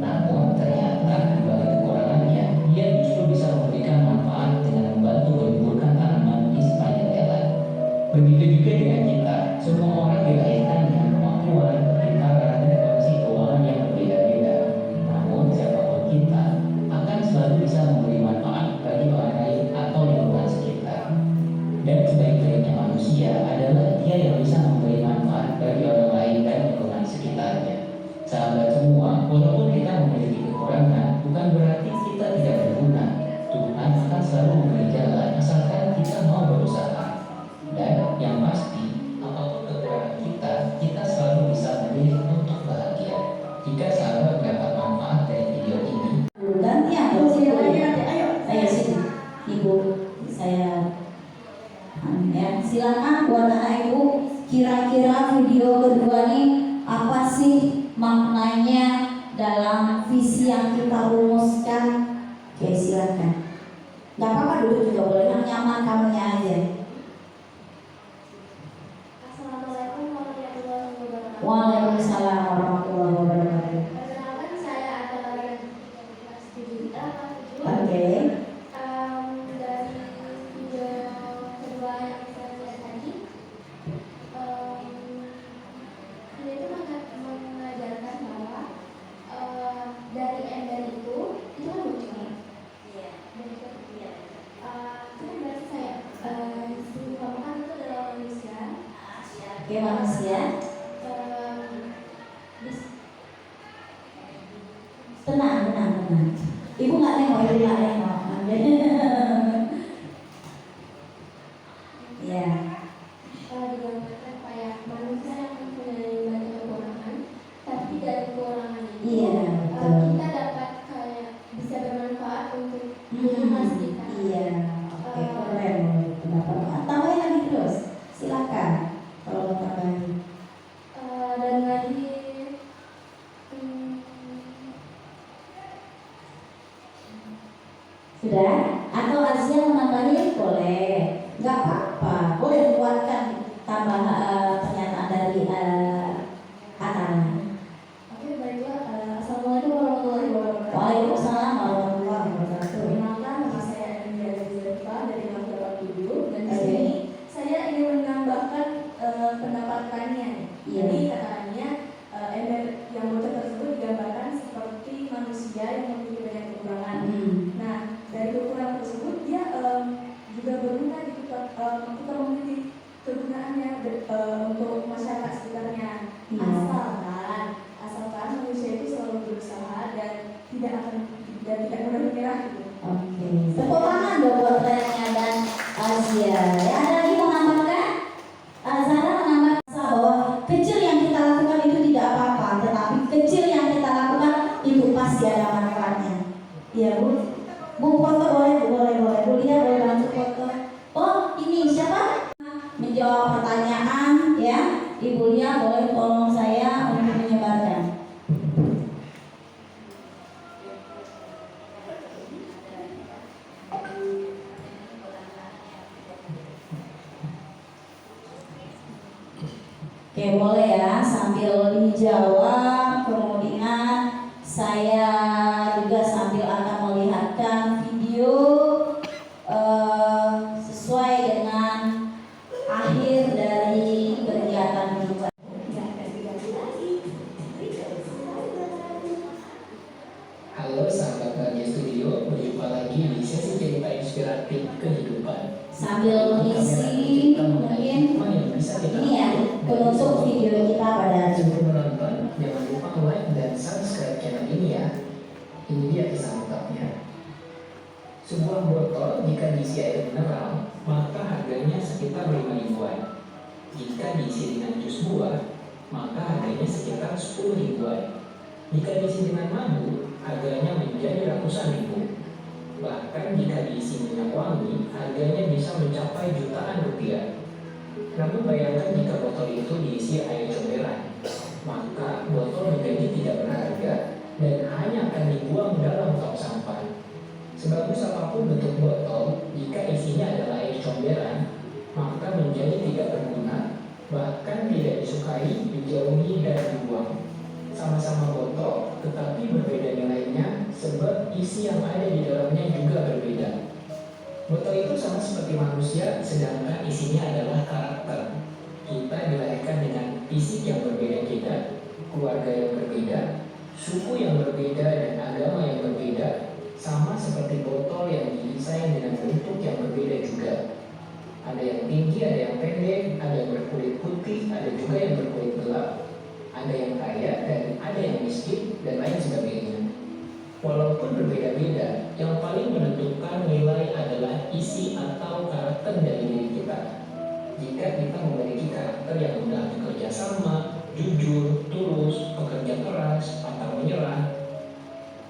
Namun ternyata dibalik kekurangannya, dia justru bisa memberikan manfaat dengan membantu meliburkan tanaman di sepanjang jalan. Begitu juga dengan kita, semua orang dilahirkan dengan kemampuan, pintaran, dan kondisi keuangan yang berbeda-beda. Namun siapapun kita akan selalu bisa memberi manfaat bagi orang lain atau lingkungan sekitar. Dan sebaik-baiknya manusia adalah dia yang bisa memberi manfaat bagi orang lain dan lingkungan sekitarnya. Sahabat semua, walaupun kita memiliki kekurangan, bukan berarti kita tidak berguna. Tuhan akan selalu memberi jalan asalkan kita mau berusaha. Dan yang pasti, apapun kekurangan kita, kita selalu bisa memilih untuk bahagia. Jika Jika sahabat dapat manfaat dari video ini, Gantian dong. Ayo sini, Ibu, saya ya, silakan buat anak ibu. Kira-kira video kedua nih apa sih maknanya dalam visi yang kita rumuskan? Oke, silakan. Gak apa-apa, duduk juga boleh, yang nyaman kamunya aja. Assalamualaikum warahmatullahi wabarakatuh. Waalaikumsalam warahmatullahi wabarakatuh. Perkenalkan, saya adalah kelas 7 kita kelas 7. Oke. Dari video kedua yang saya lihat tadi, dia itu mengajarkan bahwa dari ember itu kan bocor. Iya. Itu kan berarti saya si kamu kan itu adalah manusia. Oke, manusia. Tenang. Ibu nggak nengok, ibu nggak nengok. Ya. Digambarkan kayak manusia yang mempunyai banyak kekurangan, tapi dari kekurangan itu Iya, betul. kita dapat kayak bisa bermanfaat untuk mas kita. Iya. Oke, keren. Pendapat. Tambahin lagi terus. Silakan. Kalau mau tambahin. Dan lagi Sudah? Atau Azia mau nambahin? Boleh. Nggak apa-apa. Boleh buatkan tambah pernyataan dari Ananya. oke, baiklah. Assalamualaikum warahmatullahi wabarakatuh. Waalaikumsalam warahmatullahi wabarakatuh. Perkenalkan, nama saya Emilia Zilfa dari kelas 8 dan di Oke. sini saya ingin menambahkan pendapat Kania. Iya. Jadi katanya ember yang bocor tersebut digambarkan seperti manusia yang memiliki banyak kekurangan. Nah, dari kekurangan tersebut dia juga berguna di kita memiliki kegunaannya untuk masyarakat sekitarnya. Iya. Asalkan manusia itu selalu berusaha dan tidak mudah menyerah gitu. Oke. Tepuk tangan dong buat Rania dan Azia. Ya, ada lagi mau nambahkan? Zara menambahkan bahwa kecil yang kita lakukan itu tidak apa-apa, tetapi kecil yang kita lakukan itu pasti ada manfaatnya. Iya, Bu. Bu foto boleh. Bu Lia boleh bantu foto. Oh, ini siapa? Menjawab pertanyaan ya. Ibu Lia boleh tolong saya untuk menyebarkan. Oke, boleh ya, sambil dijawab, kemudian saya juga sambil akan melihatkan video sesuai dengan akhir dari kegiatan kita. halo sahabat Bahagia Studio, berjumpa lagi di sesi cerita inspiratif kehidupan. Sambil isi mungkin ini ya penutup video kita pada hari ini. Sebelum menonton, jangan lupa like dan subscribe channel ini ya. Ini dia kisah lengkapnya. Sebuah botol jika diisi air mineral, maka harganya sekitar 5 ribuan. Jika diisi dengan jus buah, maka harganya sekitar 10 ribuan. Jika diisi dengan madu, harganya menjadi ratusan ribu. Bahkan jika diisi minyak wangi, harganya bisa mencapai jutaan rupiah. Namun bayangkan jika botol itu diisi air comberan, maka botol menjadi tidak berharga dan hanya akan dibuang dalam tong sampah. Sebagus apapun bentuk botol, jika isinya adalah air comberan, maka menjadi tidak berguna, bahkan tidak disukai, dijauhi dan dibuang. Sama-sama botol, tetapi berbeda nilainya sebab isi yang ada di dalamnya juga berbeda. Botol itu sama seperti manusia, sedangkan isinya adalah karakter. Kita dilahirkan dengan fisik yang berbeda-beda, keluarga yang berbeda, suku yang berbeda, dan agama yang berbeda. Sama seperti botol yang didesain dengan bentuk yang berbeda juga. Ada yang tinggi, ada yang pendek, ada yang berkulit putih, ada juga yang berkulit gelap. Ada yang kaya dan ada yang miskin dan lain sebagainya. Walaupun berbeda-beda, yang paling menentukan nilai adalah isi atau karakter dari diri kita. Jika kita memiliki karakter yang mudah bekerja sama, jujur, tulus, pekerja keras, pantang menyerah,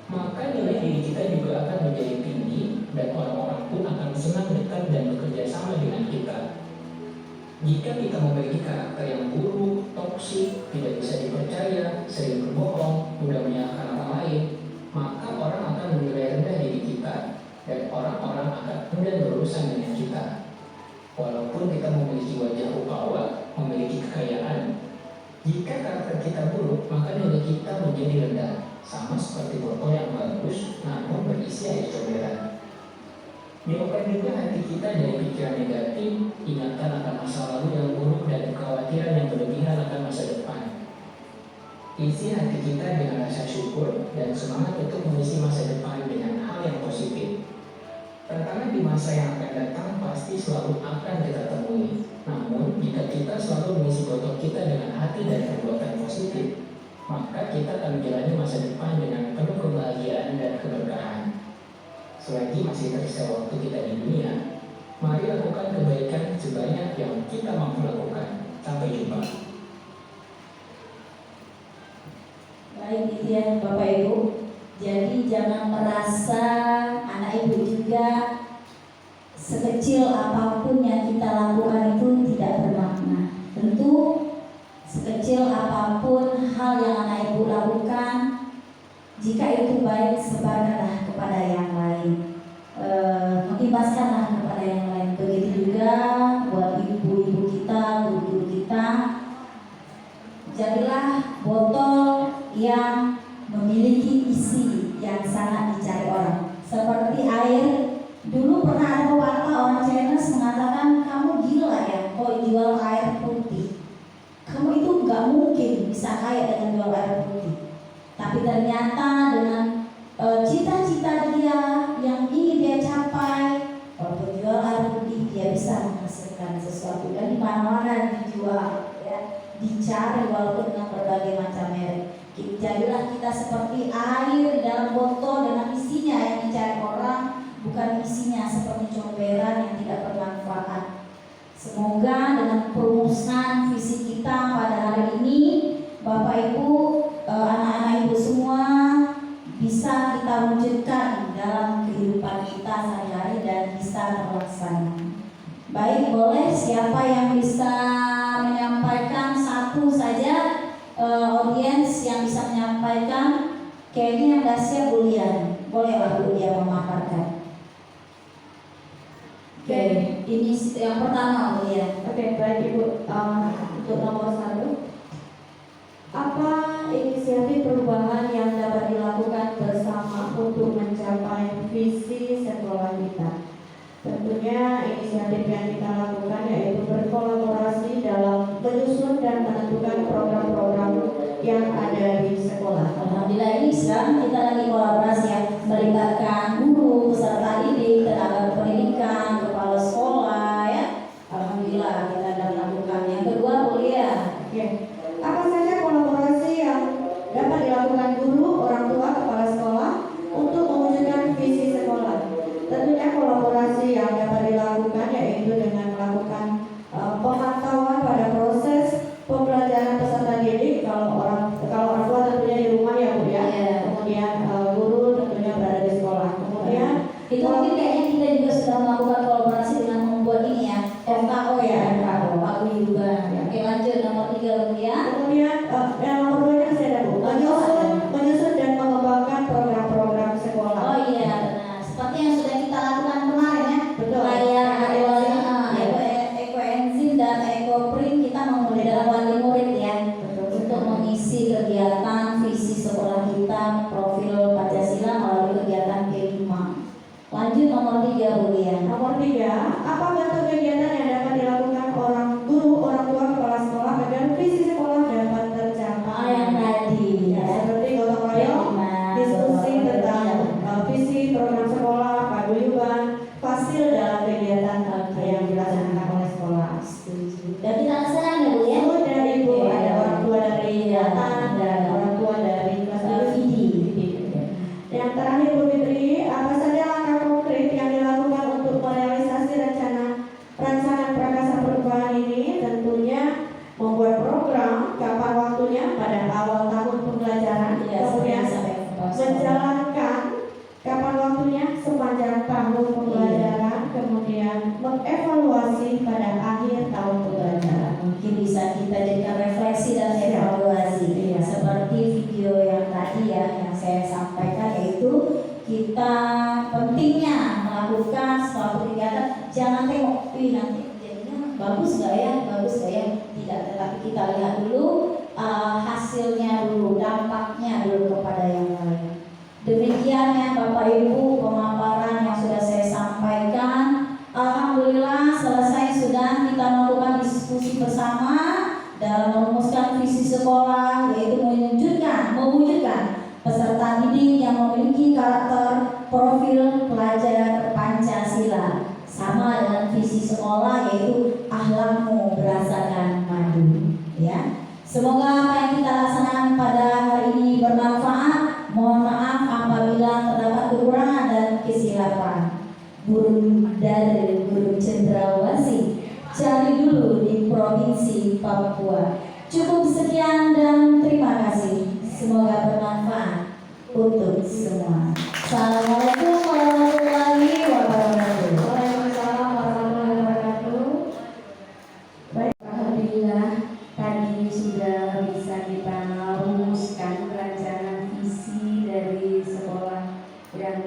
maka nilai diri kita juga akan menjadi tinggi dan orang-orang pun akan senang dekat dan bekerja sama dengan kita. Jika kita memiliki karakter yang buruk, toksik, tidak bisa dipercaya, sering berbohong, mudah menyalahkan orang lain, maka orang akan menilai rendah diri kita dan orang-orang akan enggan berurusan dengan kita. Walaupun kita memiliki wajah rupawan, memiliki kekayaan, jika karakter kita buruk, maka nilai kita menjadi rendah, sama seperti botol yang bagus namun berisi air comberan. Jauhkan juga hati kita dari pikiran negatif, ingatkan akan masa lalu yang buruk dan kekhawatiran yang berlebihan akan masa depan. Isi hati kita dengan rasa syukur dan semangat untuk mengisi masa depan dengan hal yang positif. Tantangan di masa yang akan datang pasti selalu akan kita temui. Namun, jika kita selalu mengisi botol kita dengan hati dan perbuatan positif, maka kita akan menjalani masa depan dengan penuh kebahagiaan dan keberkahan. Selagi masih tersisa waktu kita di dunia, mari lakukan kebaikan sebanyak yang kita mampu lakukan. Sampai jumpa. Baik, itu ya Bapak Ibu. Jadi jangan merasa anak ibu juga sekecil apapun yang kita lakukan itu tidak bermakna. Tentu sekecil apapun hal yang anak ibu lakukan, jika itu baik, sebarkanlah kepada yang lain, mengimbaskanlah kepada yang lain. Begitu juga buat ibu-ibu kita, guru-guru kita, jadilah botol yang memiliki isi yang sangat dicari orang. Seperti air, dulu pernah ada pepatah orang Chinese mengatakan, kamu gila ya kok jual air putih. Kamu itu nggak mungkin bisa kaya dengan jual air putih. Tapi ternyata dengan cita-cita dia yang ingin dia capai, kalau jual air putih dia bisa menghasilkan sesuatu dan di mana-mana dijual, ya, dicari walaupun dengan berbagai macam merek. Jadilah kita seperti air di dalam botol dengan isinya yang dicari orang, bukan isinya seperti comberan yang tidak bermanfaat. Semoga dengan perumusan visi kita pada hari ini, Bapak Ibu, anak-anak Ibu semua bisa kita wujudkan dalam kehidupan kita sehari-hari dan bisa terlaksana. Baik, boleh siapa yang bisa menyampaikan satu saja, audiens yang bisa menyampaikan. Kayaknya yang gak siap Bu Lian, boleh lah Bu Lian memaparkan. Oke, ini yang pertama Bu Lian. Oke, baik Ibu. Untuk nomor 1, apa inisiatif perubahan yang dapat dilakukan bersama untuk mencapai visi sekolah kita? Tentunya inisiatif yang kita lakukan yaitu berkolaborasi dalam menyusun dan menentukan program-program yang ada di sekolah. Alhamdulillah, ini sekarang kita lagi kolaborasi ya, melibatkan guru, peserta didik, tenaga pendidikan, kepala sekolah ya. Alhamdulillah kita sudah melakukan. Yang kedua Bu Lian. Oke. Apa saja kolaborasi yang dapat dilakukan guru, orang tua, kepala sekolah untuk mewujudkan visi sekolah? Tentunya kolaborasi yang dapat dilakukan yaitu dengan melakukan pemantauan pada proses pembelajaran peserta didik. Kalau orang tua tentunya di rumah ya Bu ya. Kemudian guru tentunya berada di sekolah. Kemudian Itu mungkin kayaknya kita juga sudah melakukan kolaborasi dengan membuat ini ya, FKO ya, FKO, Pak juga. Oke, lanjut nomor 3 Bu Lian. Kemudian yang nomor 2 saya ada Bu, menyusun dan mengembangkan program-program sekolah. Oh iya benar, seperti yang sudah kita lakukan kemarin ya. Betul. Kayak awalnya ekoenzim dan ekoprint kita memudahkan wali murid ya, untuk mengisi kegiatan visi sekolah kita, profil Pancasila melalui kegiatan K5. Lanjut nomor 3 Bu Lian. Nomor 3, apa bentuk kegiatan yang dapat dilakukan orang guru, orang tua, kepala sekolah agar visi sekolah dapat tercapai? Yang tadi Ya, seperti gotong royong, diskusi tentang visi program sekolah, paguyuban, fasil dalam kegiatan yang dilaksanakan oleh sekolah. Dan kita laksanakan ya Bu ya. Sudah Ibu, ada orang tua dari datang dan orang tua dari kelas Fidi. Yang terakhir Bu Fitri, apa saja langkah konkret yang dilakukan untuk merealisasi rancangan prakarsa perubahan ini? Tentunya membuat program, kapan waktu saya sampaikan, yaitu kita pentingnya melakukan suatu kegiatan. Jangan tengok, nanti jadinya bagus gak ya, tidak, tetapi kita lihat dulu hasilnya dulu, dampaknya dulu kepada yang lain. Demikian ya Bapak Ibu pemaparan yang sudah saya sampaikan. Alhamdulillah selesai sudah kita melakukan diskusi bersama dalam merumuskan visi sekolah, yaitu mewujudkan peserta didik yang memiliki karakter profil pelajar Pancasila, sama dengan visi sekolah yaitu akhlakmu berdasarkan madu. Ya, semoga apa yang kita laksanakan pada hari ini bermanfaat. Mohon maaf apabila terdapat kekurangan dan kesilapan. Burung cendrawasih cari dulu di Provinsi Papua. Cukup sekian dan terima kasih. Semoga bermanfaat untuk semua. Assalamualaikum warahmatullahi wabarakatuh. Waalaikumsalam warahmatullahi wabarakatuh. Baik, alhamdulillah tadi sudah bisa kita rumuskan rancangan visi dari sekolah yang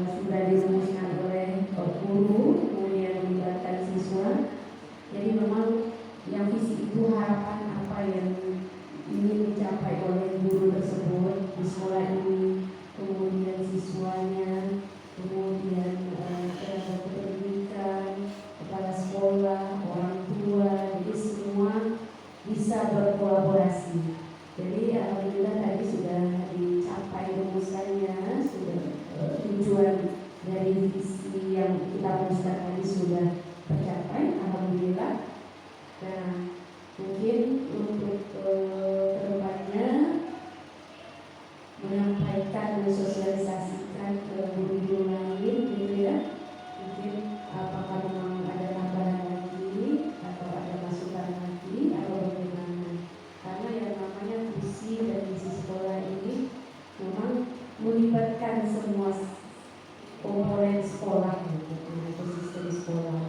sudah dirumuskan oleh guru, kemudian melibatkan siswa. Jadi memang yang visi itu harapan apa yang ingin dicapai oleh guru tersebut di sekolah ini, kemudian siswanya, kemudian tenaga pendidikan, kepala sekolah, orang tua, jadi semua bisa berkolaborasi. Jadi alhamdulillah tadi sudah dicapai rumusannya, sudah tujuan dari visi yang kita rumuskan tadi sudah tercapai, alhamdulillah. Nah, mungkin untuk kedepannya menyampaikan, mensosialisasikan ke guru-guru lain, gitu ya. Mungkin apakah memang ada tambahan lagi atau ada masukan lagi atau bagaimana? Karena yang namanya visi dan misi sekolah ini memang melibatkan semua komponen sekolah, gitu, ekosistem sekolah.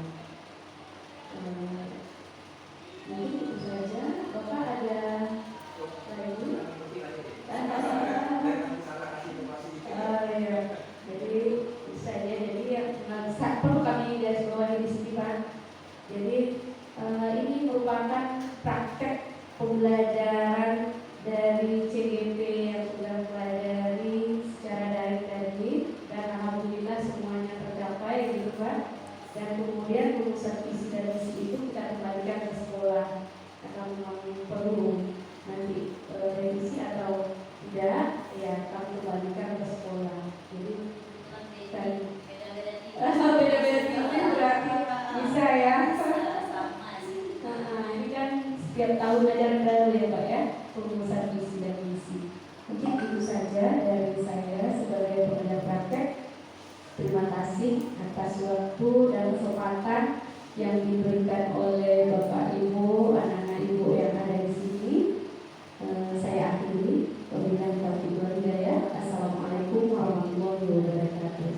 Mungkin itu saja. Bapak ada lagi? Ya. Jadi saya yang perlu kami garis bawahi di sini Pak. Jadi ini merupakan praktek pembelajaran dari CGP yang sudah pelajari secara daring tadi, dan alhamdulillah semuanya tercapai gitu Pak. Dan kemudian rumusan visi dan misi itu kita kembalikan ke sekolah karena memang perlu nanti revisi atau tidak, ya kami kembalikan ke sekolah. Jadi beda-beda tinggi berarti bisa ya. Ini kan setiap tahun ajaran baru ya Pak ya, perumusan visi dan misi. Mungkin itu saja dari saya sebagai pengajar praktek. Terima kasih atas waktu dan kesempatan yang diberikan oleh Bapak Ibu, anak-anak Ibu yang ada di sini. Saya akhiri. Wabillahi taufiq wal hidayah. Assalamualaikum warahmatullahi wabarakatuh.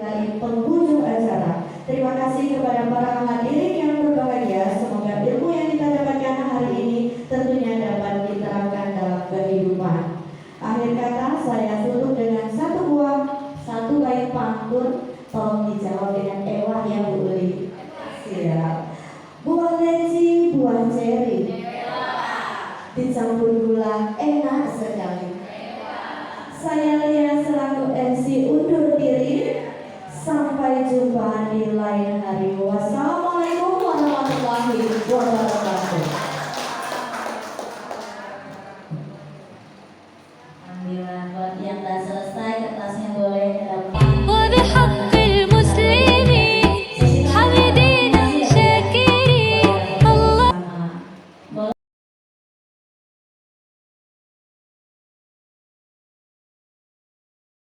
Dari penghujung acara, terima kasih kepada para hadirin yang berbahagia. Semoga ilmu yang kita dapatkan hari ini tentunya dapat diterapkan dalam kehidupan. Akhir kata saya tutup dengan satu bait pantun. Tolong dijawab dengan ewah ya Bu Uli. Siap. Buah leci, buah ceri, dicampur gula enak sekali. Saya lihat